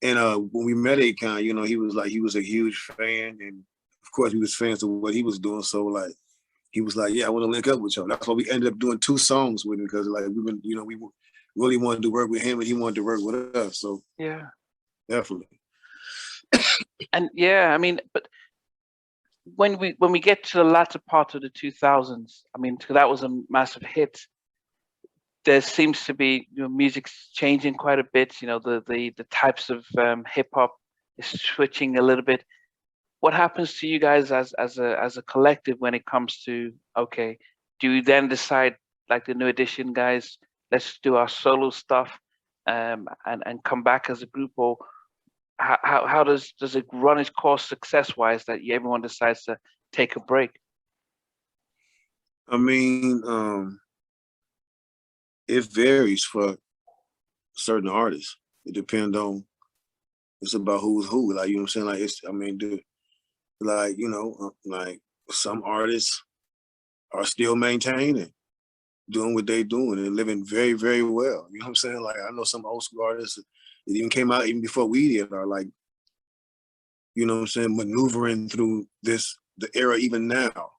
and when we met Akon, you know, he was a huge fan, and of course we was fans of what he was doing. So like he was like, yeah, I want to link up with y'all. That's why we ended up doing 2 songs with him, because like we been, you know, we really wanted to work with him and he wanted to work with us. So Yeah. definitely. And yeah, I mean, but when we get to the latter part of the 2000s, I mean, 'cause that was a massive hit. There seems to be, you know, music's changing quite a bit. You know, the types of hip hop is switching a little bit. What happens to you guys as a collective when it comes to, okay, do you then decide, like the New Edition guys, let's do our solo stuff, and come back as a group, or how does it run its course success wise that everyone decides to take a break? I mean, it varies for certain artists. It depends on, it's about who's who. Like, you know what I'm saying? Like, it's, I mean, like, you know, like some artists are still maintaining, doing what they doing and living very, very well. You know what I'm saying? Like, I know some old school artists that even came out even before we did are like, you know what I'm saying, maneuvering through the era even now.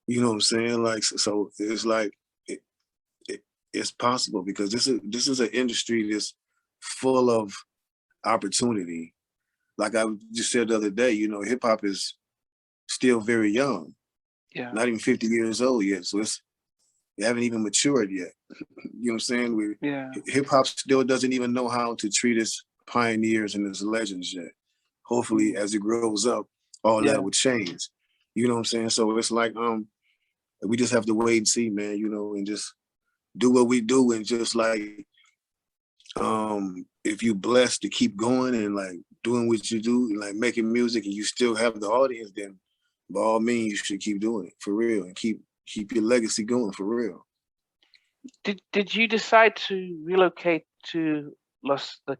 You know what I'm saying? Like, so it's like, it, it's possible, because this is an industry that's full of opportunity. Like I just said the other day, you know, hip hop is still very young, Yeah, not even 50 years old yet. So we haven't even matured yet. You know what I'm saying? yeah, Hip hop still doesn't even know how to treat its pioneers and its legends yet. Hopefully, mm, as it grows up, all that yeah. will change. You know what I'm saying? So it's like we just have to wait and see, man. You know, and just do what we do, and just like if you blessed to keep going and like doing what you do, like making music, and you still have the audience, then by all means you should keep doing it for real, and keep your legacy going for real. Did you decide to relocate to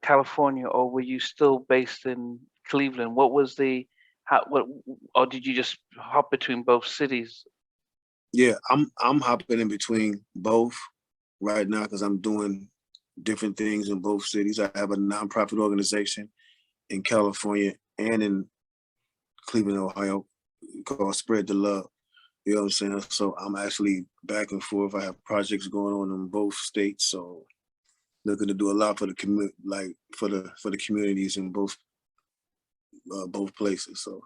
California, or were you still based in Cleveland? What was the how what or did you just hop between both cities? Yeah, I'm hopping in between both right now, because I'm doing different things in both cities. I have a nonprofit organization in California and in Cleveland, Ohio, called Spread the Love. You know what I'm saying? So I'm actually back and forth. I have projects going on in both states. So looking to do a lot for the community, like for the communities in both places. So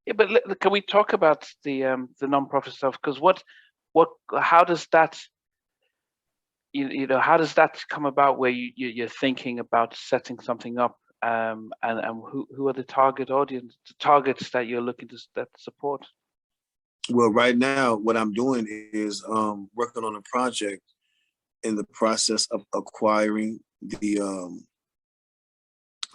Yeah, but can we talk about the nonprofit stuff? Because what how does that you know how does that come about where you're thinking about setting something up, and who are the target audience, the targets that you're looking to that support? well, right now what I'm doing is working on a project in the process of acquiring the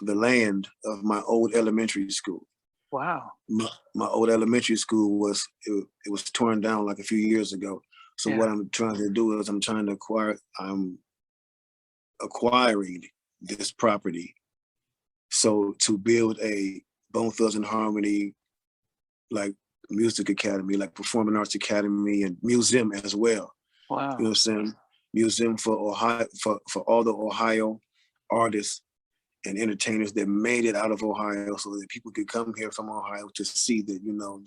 land of my old elementary school. Wow. My old elementary school it was torn down like a few years ago. So Yeah. what I'm trying to do is I'm acquiring this property, so to build a Bone Thugs and Harmony like music academy, like performing arts academy, and museum as well. You know Wow. what I'm saying? Museum for Ohio, for all the Ohio artists and entertainers that made it out of Ohio, so that people could come here from Ohio to see that, you know,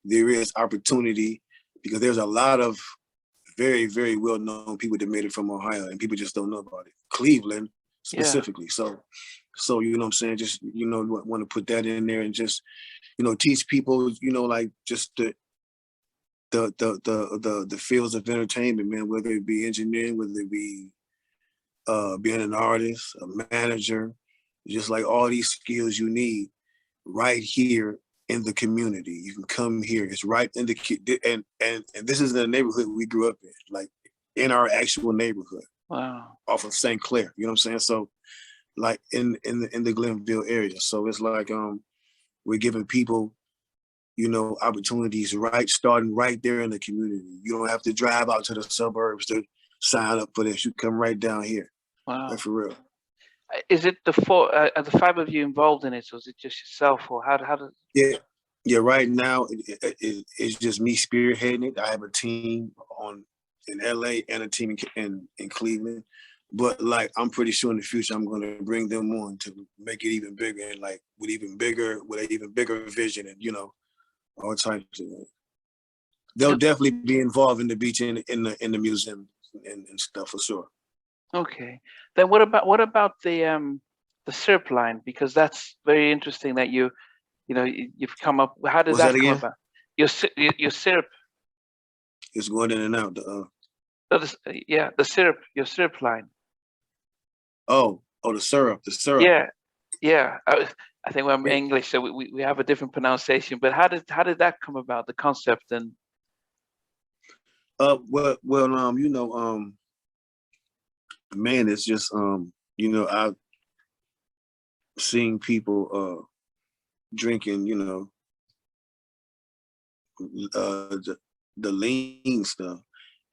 there is opportunity, because there's a lot of very, very well-known people that made it from Ohio, and people just don't know about it. Cleveland Yeah. specifically. So you know what I'm saying? Just, you know, want to put that in there, and just, you know, teach people, you know, like just the fields of entertainment, man, whether it be engineering, whether it be being an artist, a manager, just like all these skills you need right here in the community. You can come here. It's right in the and this is the neighborhood we grew up in, like in our actual neighborhood Wow. off of St. Clair. You know what I'm saying? So like in the Glenville area. So it's like we're giving people, you know, opportunities right starting right there in the community. You don't have to drive out to the suburbs to sign up for this. You come right down here. Like Wow. for real. Is it the four? Are the five of you involved in it, or is it just yourself, or how does? Yeah. Yeah, right now it's just me spearheading it. I have a team in LA and a team in Cleveland, but like I'm pretty sure in the future I'm going to bring them on to make it even bigger and like with an even bigger vision and all types of things. They'll So, definitely be involved in the beach in the museum and stuff for sure. okay. Then what about the syrup line? Because that's very interesting that you've come up. How did What's that that come again? about? Your syrup. It's going in and out. Oh, yeah, the syrup. Your syrup line. The syrup, the syrup. Yeah, yeah. I think I'm English, so we have a different pronunciation. But how did that come about? The concept and Man, it's just I've seen people drinking, the lean stuff,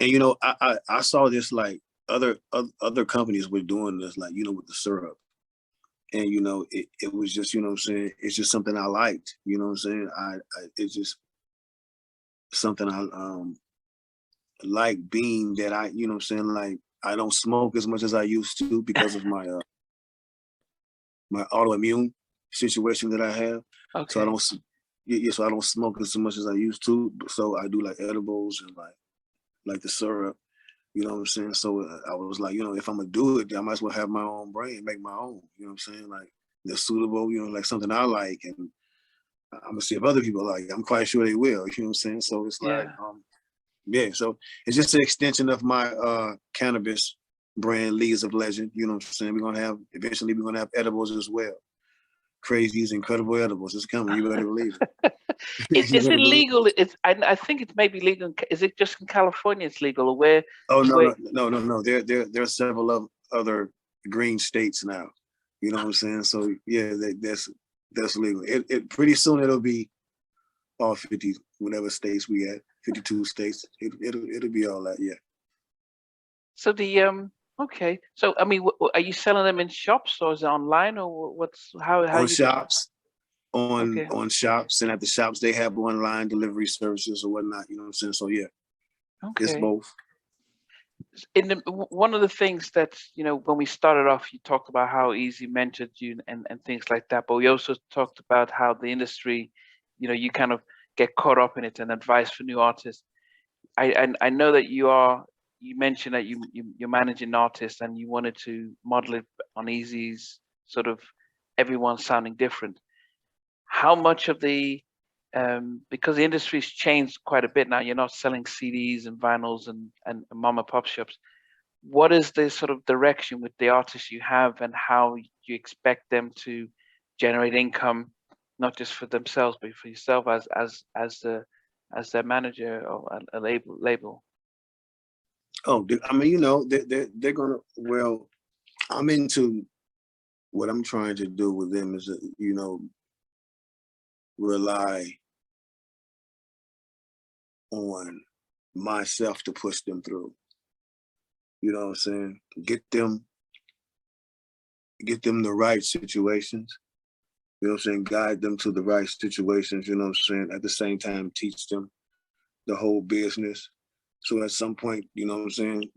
and I saw this like other companies were doing this, like with the syrup, and it was just what I'm saying, it's just something I liked, what I'm saying, it's just something I like, being that I what I'm saying, like I don't smoke as much as I used to because of my autoimmune situation that I have. So I okay. don't, yeah, so I don't smoke as much as I used to. So I do like edibles and like the syrup. You know what I'm saying? So I was like, if I'm gonna do it, I might as well have my own brand, make my own. You know what I'm saying? Like they're suitable. Like something I like, and I'm gonna see if other people like it. I'm quite sure they will. You know what I'm saying? So it's like, Yeah. yeah. So it's just an extension of my cannabis brand, Leagues of Legend. You know what I'm saying? Eventually we're gonna have edibles as well. Krayzie's incredible edibles. It's coming. You better believe it. You Is better it believe legal? I think it may be legal. Is it just in California? It's legal, or where? Oh no, Where? no, no, no, no. There are several other green states now. You know what I'm saying? So yeah, that's legal. It pretty soon it'll be all 50, whatever states we at, 52 states. It'll be all that. Yeah. So the okay. So I mean, are you selling them in shops or is it online or what's how On you do? shops, on Okay. on shops, and at the shops they have online delivery services or whatnot. You know what I'm saying? So yeah, it's Okay. both. One of the things that when we started off, you talked about how easy mentored you and things like that, but we also talked about how the industry, you kind of get caught up in it and advice for new artists. I know that you mentioned that you're managing artists and you wanted to model it on Easy's sort of everyone sounding different. How much of the because the industry's changed quite a bit now, you're not selling CDs and vinyls and mom and pop shops. What is the sort of direction with the artists you have and how you expect them to generate income, not just for themselves, but for yourself as their manager or a label? Oh, I mean, they're gonna. Well, I'm into what I'm trying to do with them is, rely on myself to push them through. You know what I'm saying? Get them the right situations. You know what I'm saying? Guide them to the right situations. You know what I'm saying? At the same time, teach them the whole business. So at some point, you know what I'm saying?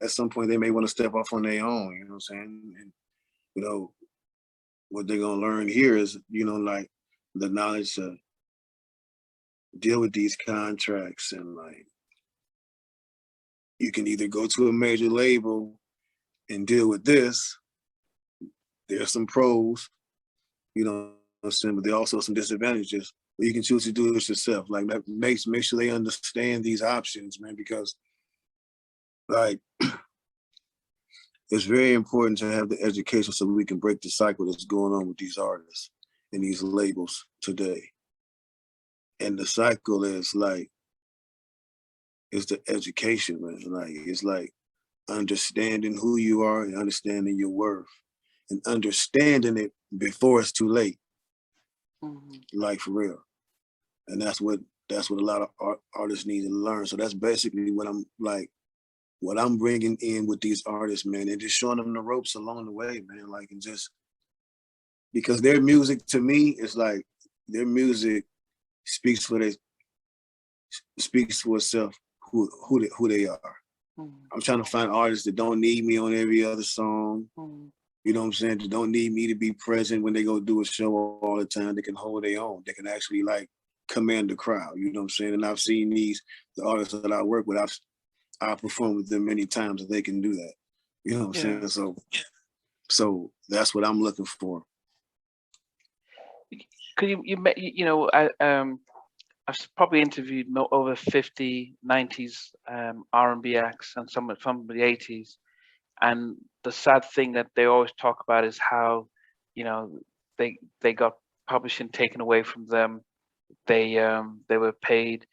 At some point they may want to step off on their own. You know what I'm saying? And you know what they're gonna learn here is, like the knowledge to deal with these contracts, and like you can either go to a major label and deal with this. There's some pros, you know what I'm saying, but there are also some disadvantages. But you can choose to do this yourself. Like that make sure they understand these options, man, because like it's very important to have the education so we can break the cycle that's going on with these artists and these labels today. And the cycle is like, it's the education, man. Like it's like understanding who you are and understanding your worth and understanding it before it's too late, Mhm. like for real. And that's what a lot of artists need to learn. So that's basically what I'm bringing in with these artists, man, and just showing them the ropes along the way, man. Like, and just because their music to me is like their music speaks for itself who they are. I'm trying to find artists that don't need me on every other song. You know what I'm saying? That don't need me to be present when they go do a show all the time. They can hold their own. They can actually like command the crowd. You know what I'm saying? And I've seen the artists that I work with, I've performed with them many times that they can do that. You know what I'm saying? So that's what I'm looking for. Because I've probably interviewed over 50 90s R&B acts and some from the 80s, and the sad thing that they always talk about is how, they got publishing taken away from them. They were paid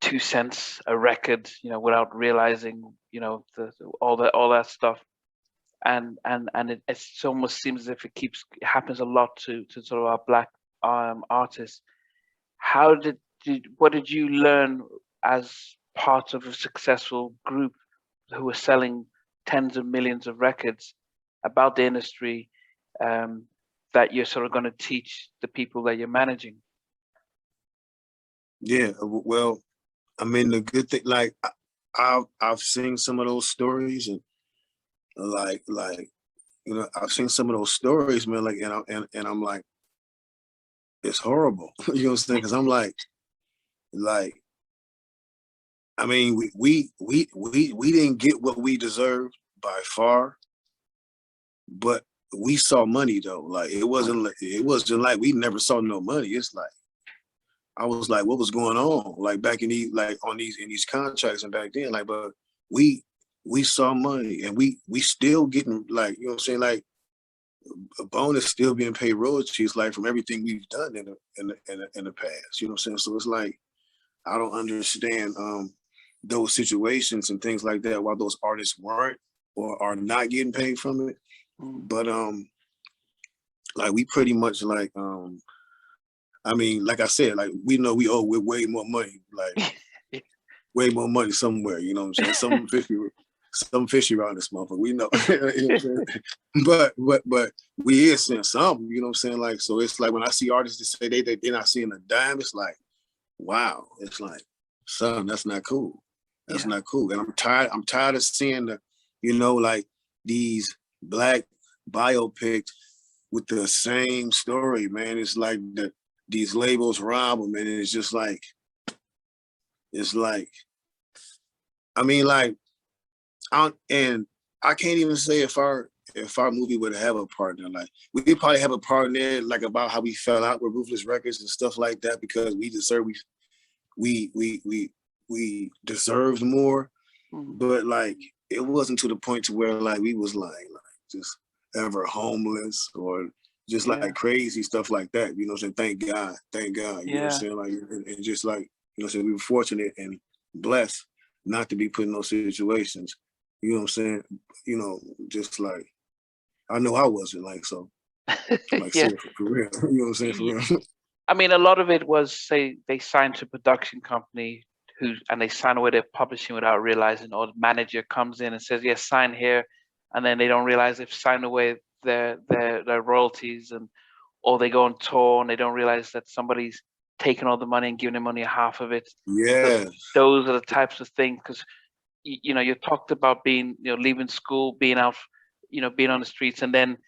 2 cents a record, without realizing, all that stuff. And it almost seems as if it happens a lot to sort of our Black artists. What did you learn as part of a successful group who were selling tens of millions of records about the industry, that you're sort of going to teach the people that you're managing? Yeah, well, I mean, the good thing, like I've seen some of those stories, and like I've seen some of those stories, man. Like, and I'm like, it's horrible. You know what I'm saying? Because I'm like, I mean, we didn't get what we deserved by far, but we saw money though. Like it wasn't like we never saw no money. It's like I was like, what was going on? Like back in these in these contracts and back then, like, but we saw money, and we still getting, like, you know what I'm saying, like a bonus, still being paid royalties, like from everything we've done in the past. You know what I'm saying? So it's like I don't understand those situations and things like that, while those artists weren't or are not getting paid from it. But like we pretty much like I mean, like I said, like we know we owe way more money, like way more money somewhere, you know what I'm saying? Some fishy around this motherfucker, we know. You know what I'm saying? But we is seeing something, you know what I'm saying? Like, so it's like when I see artists that say they're not seeing a dime, it's like, wow, it's like, son, that's not cool. That's not cool. And I'm tired of seeing like these Black biopics with the same story, man. It's like these labels rob them, and it's just like, I mean, like, and I can't even say if our movie would have a partner. Like, we probably have a partner, like, about how we fell out with Ruthless Records and stuff like that, because we deserved more. But like, it wasn't to the point to where like we was like just ever homeless or just like crazy stuff like that. You know what I'm saying? Thank God. You know what I'm saying? Like, and just like, you know what I'm saying, we were fortunate and blessed not to be put in those situations. You know what I'm saying? You know, just like, I know I wasn't, like, so, like, for real. You know what I'm saying? For real. I mean, a lot of it was, say, they signed to a production company and they sign away their publishing without realizing, or the manager comes in and says, yes, sign here. And then they don't realize they've signed away their royalties, or they go on tour and they don't realize that somebody's taking all the money and giving them only half of it. Yeah. Those are the types of things, because you talked about being, leaving school, being out, being on the streets, and then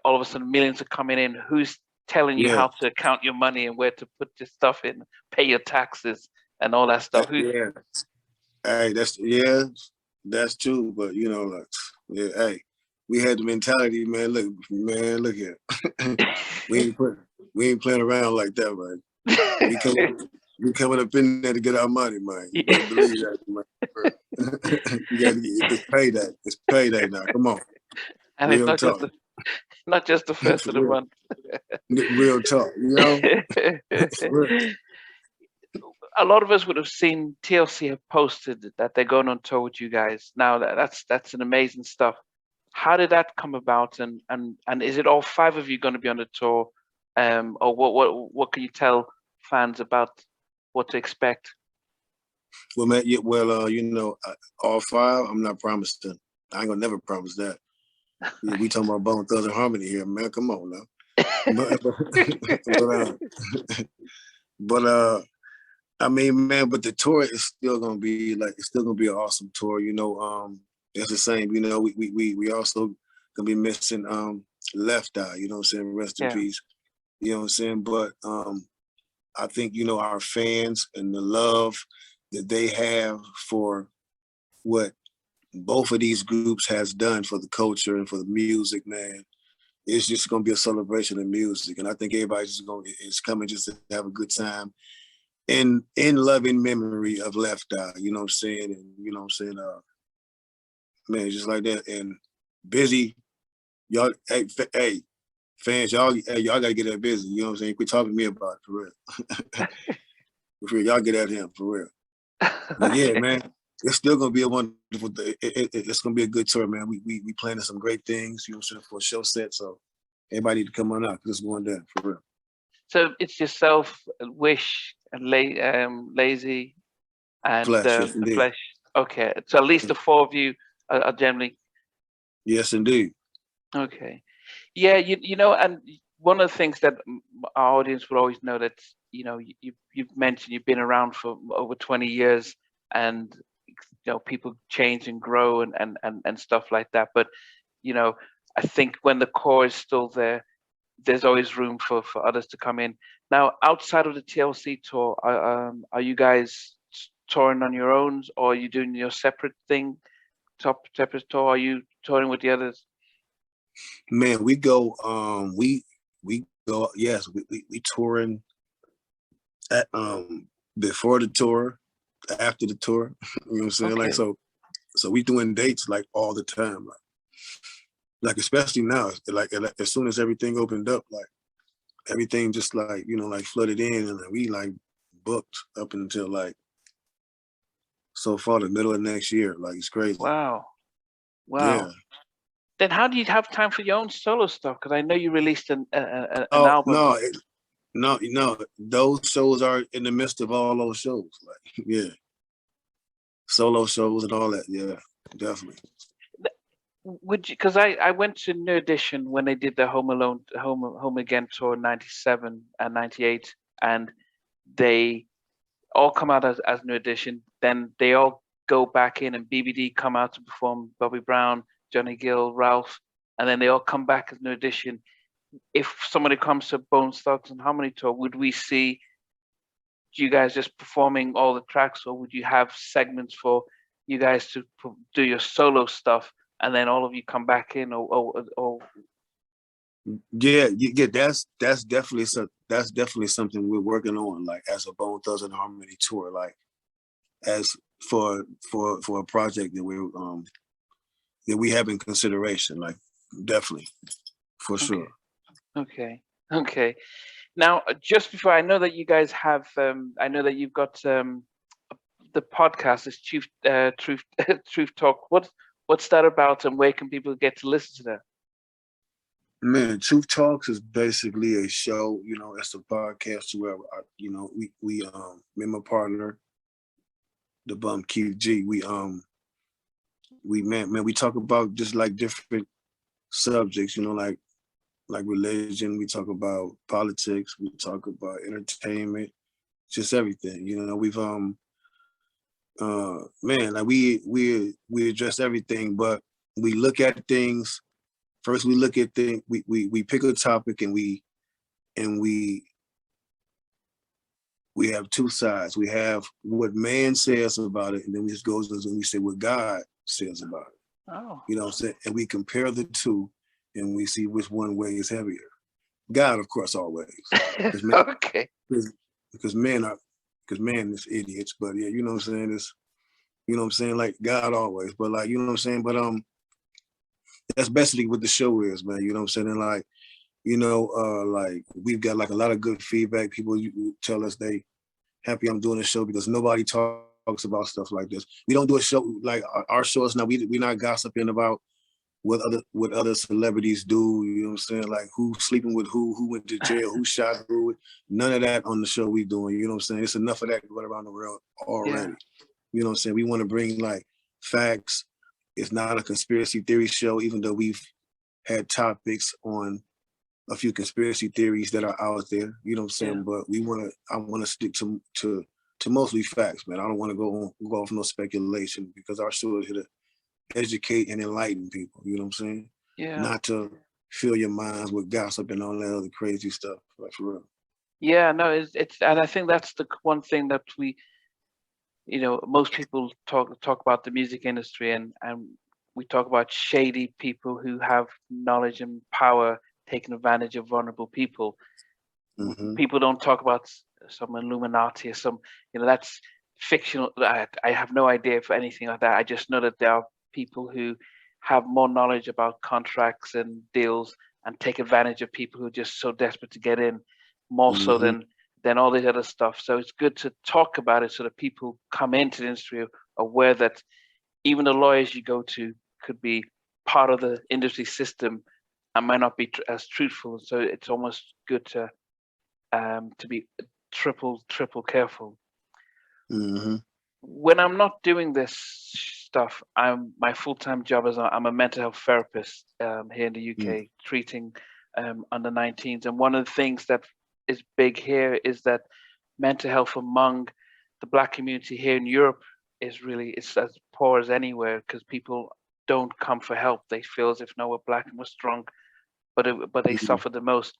all of a sudden millions are coming in. Who's telling you how to count your money and where to put your stuff in, pay your taxes and all that stuff? Yeah. Hey, that's true. But like, hey, we had the mentality, man. Look here. we ain't playing around like that, man. We coming up in there to get our money, man. You better believe that, man. You gotta it's payday. It's payday now. Come on. And real it's not just the first of the month. Real talk, A lot of us would have seen TLC have posted that they're going on tour with you guys. Now that's an amazing stuff. How did that come about, and is it all 5 of you going to be on the tour, or what can you tell fans about what to expect? Well, man, all 5. I'm not promising. I ain't gonna never promise that. We talking about Bone Thugs and Harmony here, man. Come on now. But I mean, man, but the tour is still gonna be like, it's still gonna be an awesome tour. It's the same. We also gonna be missing Left Eye. You know what I'm saying? Rest in Yeah. peace. You know what I'm saying? But I think our fans and the love that they have for what both of these groups has done for the culture and for the music, man. It's just gonna be a celebration of music, and I think everybody's just is coming just to have a good time in loving memory of Left Eye. You know what I'm saying? And you know what I'm saying? Man, just like that. And Busy, y'all, hey, fans, y'all gotta get that Busy. You know what I'm saying? Quit talking to me about it, for real. For real, y'all get at him, for real. But yeah, Okay. man, it's still gonna be a wonderful day. It's gonna be a good tour, man. We planning some great things, you know what I'm saying, for a show set. So everybody need to come on out, because it's going down, for real. So it's yourself, Wish, and Lazy, and Flash, yes the indeed. Flesh. Okay, so at least the four of you are generally Yes indeed. okay. Yeah, and one of the things that our audience would always know, that you've mentioned you've been around for over 20 years, and people change and grow and stuff like that. But I think when the core is still there, there's always room for others to come in. Now, outside of the TLC tour, are you guys touring on your own, or are you doing your separate thing, separate tour? Are you touring with the others? Man, we go, we go, yes, we touring at, before the tour, after the tour. You know what I'm saying? Like, Okay. so we doing dates like all the time. Like especially now, like as soon as everything opened up, like everything just like, like flooded in, and we like booked up until like so far the middle of next year. Like it's crazy. Wow. Yeah. Wow. Then how do you have time for your own solo stuff? Because I know you released an Oh album. no, no. Those shows are in the midst of all those shows. Like yeah, solo shows and all that. Yeah, definitely. Would you? Because I went to New Edition when they did their Home Alone, Home Again tour in '97 and '98, and they all come out as New Edition. Then they all go back in, and BBD come out to perform Bobby Brown, Johnny Gill, Ralph, and then they all come back as New Edition. If somebody comes to Bone Thugs and Harmony tour, would we see you guys just performing all the tracks, or would you have segments for you guys to do your solo stuff, and then all of you come back in, or Yeah, that's definitely something we're working on. Like as a Bone Thugs and Harmony tour, like as for a project that we have in consideration. Like definitely, for sure. okay, okay, okay. Now, just before, I know that you guys have, I know that you've got the podcast, is Truth Truth Talk. What's that about, and where can people get to listen to that? Man, Truth Talks is basically a show. It's a podcast where we me and my partner, the bum QG, we talk about just like different subjects. Like religion. We talk about politics. We talk about entertainment. Just everything. We've man, like we address everything, but we look at things first. We look at things. We pick a topic, and we have two sides. We have what man says about it, and then we just goes and we say what God says about it. Oh, You know what I'm saying? And we compare the two, and we see which one weighs heavier. God, of course, always. Because man, okay, because man is idiots. But yeah, you know what I'm saying? Like God always. But like, you know what I'm saying? But that's basically what the show is, man. You know what I'm saying? And like, like we've got like a lot of good feedback. People tell us they happy I'm doing a show, because nobody talks about stuff like this. We don't do a show like our shows now. We're not gossiping about what other celebrities do. You know what I'm saying? Like who's sleeping with who went to jail, who shot who. None of that on the show we doing. You know what I'm saying? It's enough of that going around the world yeah, already. You know what I'm saying? We want to bring like facts. It's not a conspiracy theory show, even though we've had topics on a few conspiracy theories that are out there, you know what I'm saying? Yeah. But I want to stick to mostly facts, man. I don't want to go off no speculation because our show is here to educate and enlighten people, you know what I'm saying? Yeah. Not to fill your minds with gossip and all that other crazy stuff, like for real. Yeah, no, and I think that's the one thing that we, most people talk about the music industry, and we talk about shady people who have knowledge and power taking advantage of vulnerable people. Hmm. People don't talk about some Illuminati or some, that's fictional. I have no idea for anything like that. I just know that there are people who have more knowledge about contracts and deals and take advantage of people who are just so desperate to get in, more so Hmm. than all this other stuff. So it's good to talk about it so that people come into the industry aware that even the lawyers you go to could be part of the industry system and might not be as truthful. So it's almost good to be triple careful. Hmm. When I'm not doing this stuff, my full-time job is I'm a mental health therapist here in the UK, treating under 19s. And one of the things that is big here is that mental health among the Black community here in Europe it's as poor as anywhere because people don't come for help. They feel as if no, we're Black and we're strong, but they Hmm. suffer the most.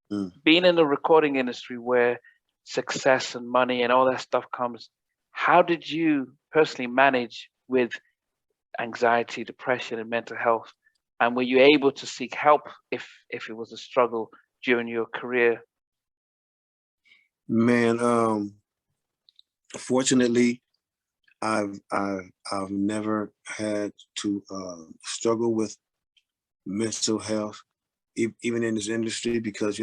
Hmm. Being in the recording industry where success and money and all that stuff comes, how did you personally manage with anxiety, depression, and mental health? And were you able to seek help if it was a struggle during your career? Man, fortunately, I've never had to struggle with mental health, even in this industry, because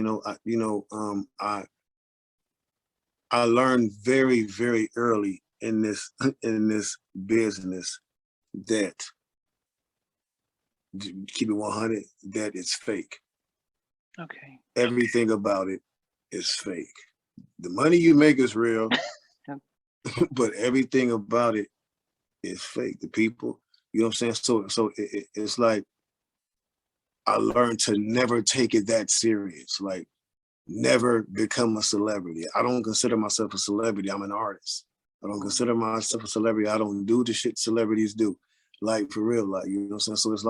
I learned very very early in this in this business that, keep it 100, that it's fake. Okay. Everything about it is fake. The money you make is real, Yeah. but everything about it is fake. The people, you know what I'm saying? It's like I learned to never take it that serious. Like never become a celebrity. I don't consider myself a celebrity. I'm an artist. I don't consider myself a celebrity. I don't do the shit celebrities do. Like for real, like you know what I'm saying? So it's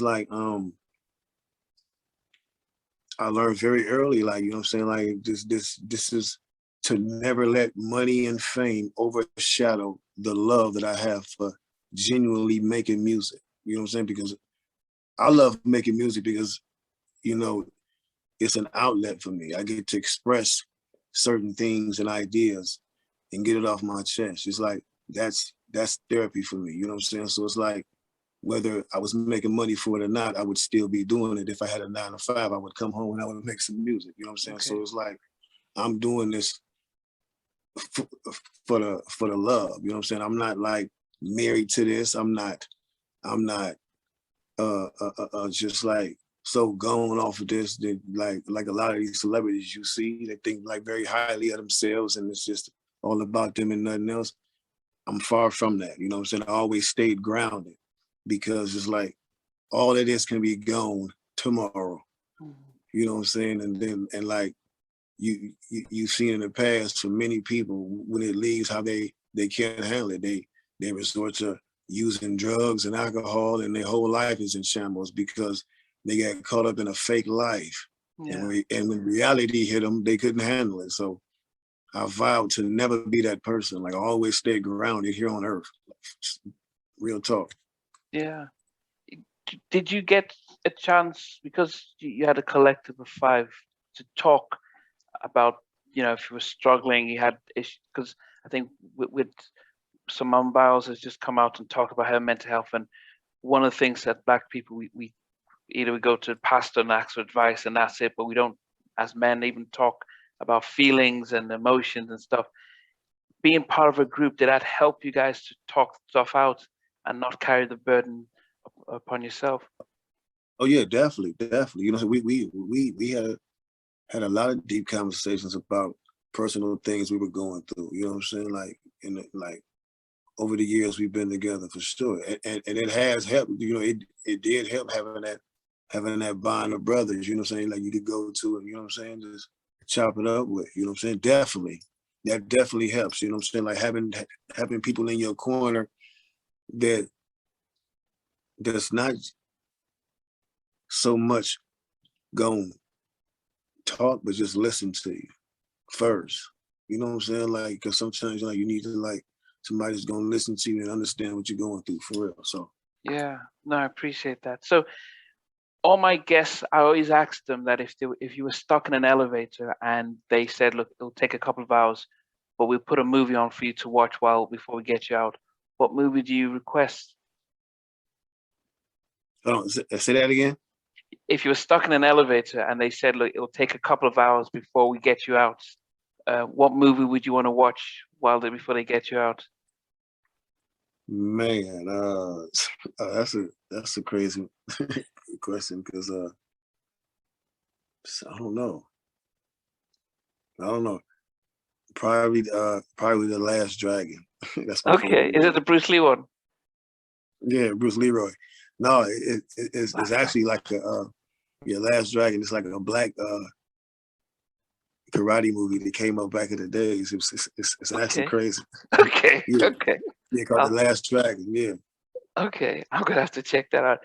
like I learned very early, like, you know what I'm saying? Like this is to never let money and fame overshadow the love that I have for genuinely making music. You know what I'm saying? Because I love making music because, you know, it's an outlet for me. I get to express certain things and ideas and get it off my chest. It's like that's therapy for me. You know what I'm saying? So it's like whether I was making money for it or not, I would still be doing it. If I had a 9 to 5, I would come home and I would make some music. You know what I'm saying? So Okay. it's like I'm doing this for, for the love. You know what I'm saying? I'm not like married to this. I'm not just like so going off of this that like a lot of these celebrities you see, they think like very highly of themselves and it's just all about them and nothing else. I'm far from that. You know what I'm saying? I always stayed grounded because it's like all of this can be gone tomorrow. Mhm. You know what I'm saying? And then and like you've seen in the past for many people when it leaves how they can't handle it. They resort to using drugs and alcohol and their whole life is in shambles because they got caught up in a fake life. Yeah. And when reality hit them, they couldn't handle it. So I vowed to never be that person. Like I always stay grounded here on earth. Real talk. Yeah. Did you get a chance because you had a collective of five to talk about if you were struggling, you had issues because I think with Simone Biles has just come out and talked about her mental health, and one of the things that Black people we either we go to the pastor and ask for advice and that's it, but we don't as men even talk about feelings and emotions and stuff. Being part of a group, did that help you guys to talk stuff out and not carry the burden upon yourself? Oh yeah, definitely, definitely. You know, we had a lot of deep conversations about personal things we were going through. You know what I'm saying? Like like over the years we've been together for sure, and it has helped. You know, it did help having that bond of brothers, you know what I'm saying? Like you could go to and, you know what I'm saying, just chop it up with, you know what I'm saying? Definitely. That definitely helps, you know what I'm saying? Like having people in your corner that that's not so much going talk, but just listen to you first. You know what I'm saying? Like, because sometimes like you need to like somebody's gonna listen to you and understand what you're going through for real. So Yeah, no, I appreciate that. So all my guests, I always ask them that if you were stuck in an elevator and they said, look, it'll take a couple of hours, but we'll put a movie on for you to watch before we get you out. What movie do you request? say that again. If you were stuck in an elevator and they said, look, it'll take a couple of hours before we get you out, what movie would you want to watch before they get you out? Man, that's a crazy question because I don't know. I don't know. Probably The Last Dragon. That's my Okay, favorite is it movie. the Bruce Lee one? Yeah, Bruce Leroy. No, it's Last actually like Last Dragon. It's like a black karate movie that came up back in the days. It's actually Okay, crazy. okay, Yeah, okay. yeah, called The I'll, Last Dragon. Yeah. okay, I'm gonna have to check that out.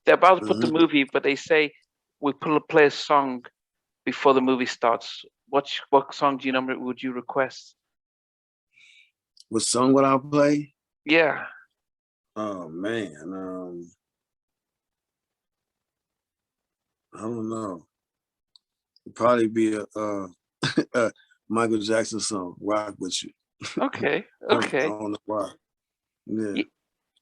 They're about to put the Hmm. movie, but they say we play a song before the movie starts. What song do you number would you request? What song would I play? Yeah. Oh man, I don't know. It'd probably be a Michael Jackson song, "Rock with You." Okay. I Okay. don't know why. Yeah.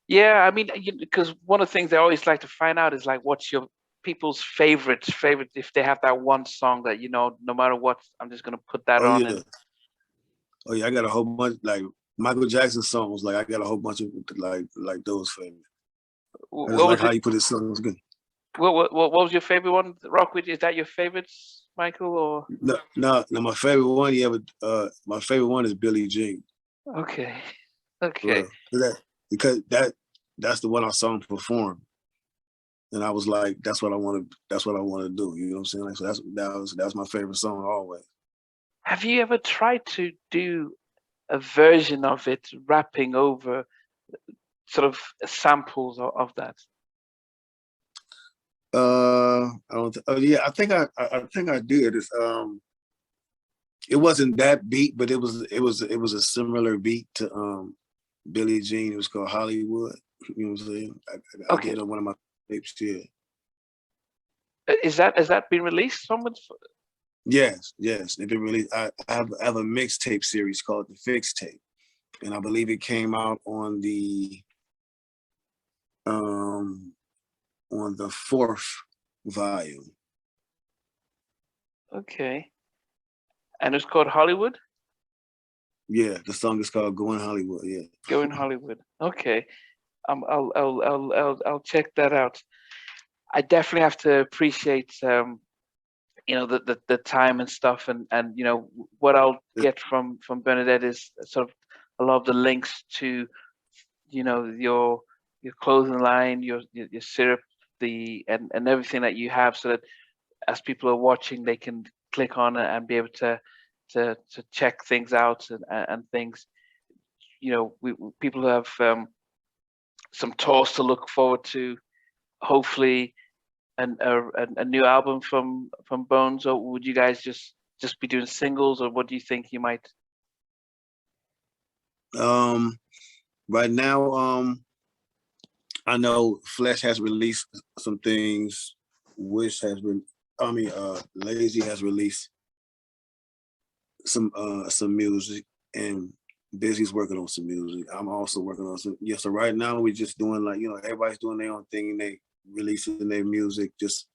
Yeah, I mean, because one of the things I always like to find out is like, what's your people's favorite if they have that one song that no matter what, I'm just gonna put that Oh on. yeah. And Oh yeah. I got a whole bunch like Michael Jackson songs. Like I got a whole bunch of like those for me. I just what like was how it? you put his songs good. What was your favorite one? Rock with You? Is that your favorite, Michael? Or No, no, no. My favorite one, yeah, but my favorite one is Billie Jean. okay, For okay, real. Because that's the one I saw him perform. And I was like, that's what I want to do. You know what I'm saying? Like, so that was my favorite song always. have you ever tried to do a version of it, rapping over sort of samples of that? I don't. Oh yeah, I think I did. It wasn't that beat, but it was a similar beat to Billie Jean. It was called Hollywood. You know what I'm saying? I Okay, did on one of my tapes. Yeah. has that been released? Someone's Yes, yes. If it really, I have a mixtape series called the Fix Tape, and I believe it came out um on the fourth volume. okay, and it's called Hollywood. Yeah, the song is called Going Hollywood. Yeah. Go in Hollywood. Okay, I'll check that out. I definitely have to appreciate the time and stuff, and what I'll get from Bernadette is sort of a lot of the links to your clothing line, your syrup, and everything that you have, so that as people are watching, they can click on it and be able to check things out and things. People have some tours to look forward to. Hopefully, a new album from Bones, or would you guys just be doing singles, or what do you think you might? Um, right now, I know Flesh has released some things. Wish has been. I mean, Lazy has released some music, and Busy's working on some music. I'm also working on some. Yeah, so right now we're just doing like everybody's doing their own thing and they releasing their music, just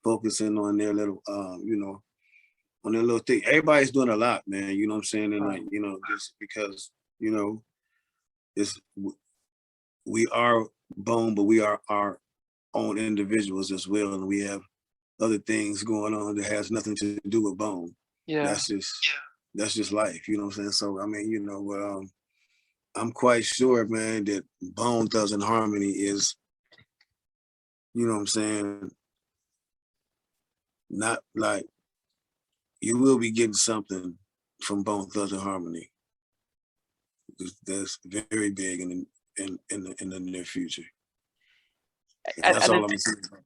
focusing on their little on their little thing. Everybody's doing a lot, man. You know what I'm saying? And like just because you know it's we are Bone, but we are our own individuals as well, and we have other things going on that has nothing to do with Bone. Yeah, That's just that's just life, you know what I'm saying? So I mean, I'm quite sure, man, that Bone Thugs and Harmony is, you know what I'm saying, not like you will be getting something from Bone Thugs and Harmony. That's very big in the near future. And, That's and all it, I'm saying.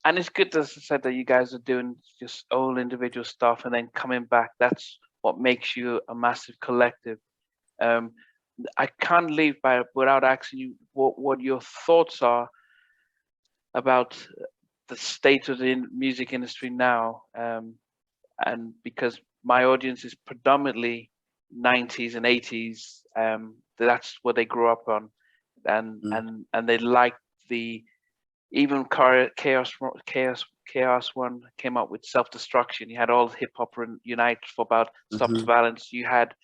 and it's good, as I said, that you guys are doing just all individual stuff and then coming back. That's what makes you a massive collective. I can't leave without asking you what your thoughts are about the state of the music industry now, and because my audience is predominantly 90s and 80s, that's what they grew up on, and they like the even chaos one came up with Self-Destruction. You had all hip hop unite for about Stop the Violence. You had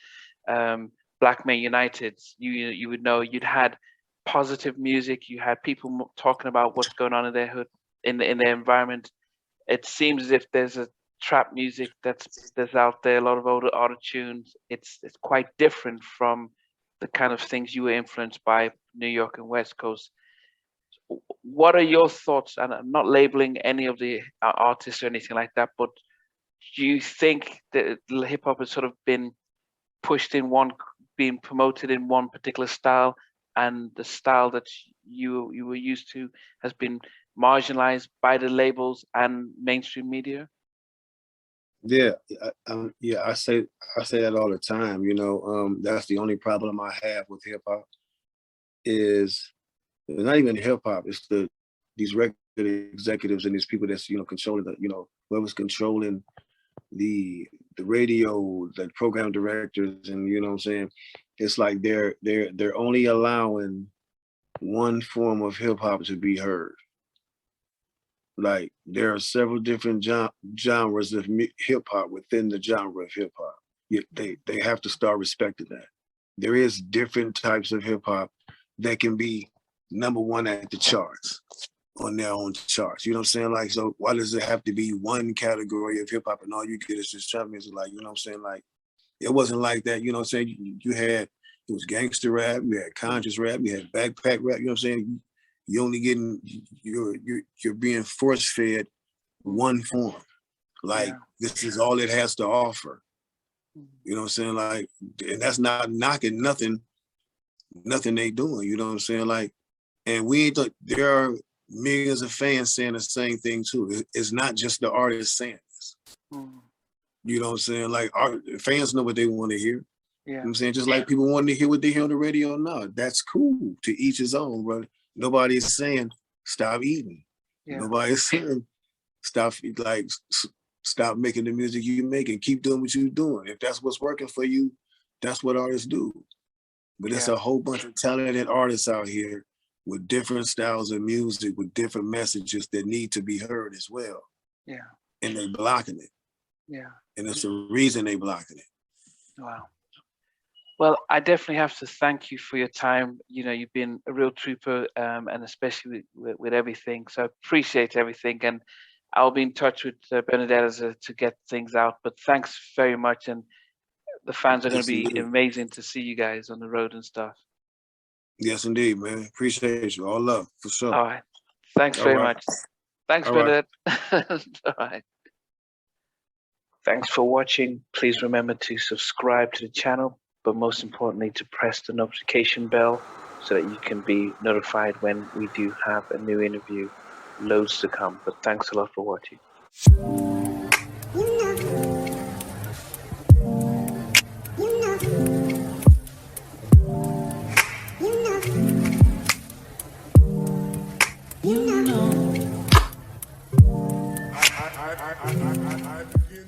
Black Men United. You would know you'd had positive music. You had people talking about what's going on in their hood, in their environment. It seems as if there's a trap music that's out there, a lot of older auto tunes. It's quite different from the kind of things you were influenced by, New York and West Coast. What are your thoughts? And I'm not labeling any of the artists or anything like that, but do you think that hip hop has sort of been pushed in one, being promoted in one particular style, and the style that you were used to has been marginalized by the labels and mainstream media? Yeah, I say that all the time. You know, that's the only problem I have with hip hop is not even hip hop. It's these record executives and these people that's controlling whoever's controlling the radio, the program directors, and what I'm saying. It's like they're only allowing one form of hip hop to be heard. Like there are several different genres of hip hop within the genre of hip hop. They have to start respecting that. There is different types of hip hop that can be #1 at the charts on their own charts. You know what I'm saying? Like, so why does it have to be one category of hip hop and all you get is just trap music? Like, you know what I'm saying? Like, it wasn't like that. You know what I'm saying? You had, it was gangster rap, you had conscious rap, you had backpack rap. You know what I'm saying? You only getting, you're being force fed one form. Like, this is all it has to offer. You know what I'm saying? Like, and that's not knocking nothing they doing. You know what I'm saying? Like, and there are millions of fans saying the same thing too. It's not just the artist saying this. You know what I'm saying? Like, fans know what they want to hear. You know what I'm saying? Just like people want to hear what they hear on the radio now. That's cool, to each his own, brother. Nobody's saying stop eating. Nobody's saying stop making the music you make and keep doing what you're doing. If that's what's working for you, that's what artists do. But there's a whole bunch of talented artists out here with different styles of music, with different messages that need to be heard as well. And they blocking it. And it's the reason they blocking it. Wow. Well, I definitely have to thank you for your time. You know, you've been a real trooper, and especially with everything. So I appreciate everything. And I'll be in touch with Benedetta to get things out. But thanks very much. And the fans are going to be amazing to see you guys on the road and stuff. Yes, indeed, man. Appreciate you. All love, for sure. All right. Thanks very much. Thanks, Benedetta. All right. Thanks for watching. Please remember to subscribe to the channel, but most importantly, to press the notification bell so that you can be notified when we do have a new interview. Loads to come. But thanks a lot for watching. I begin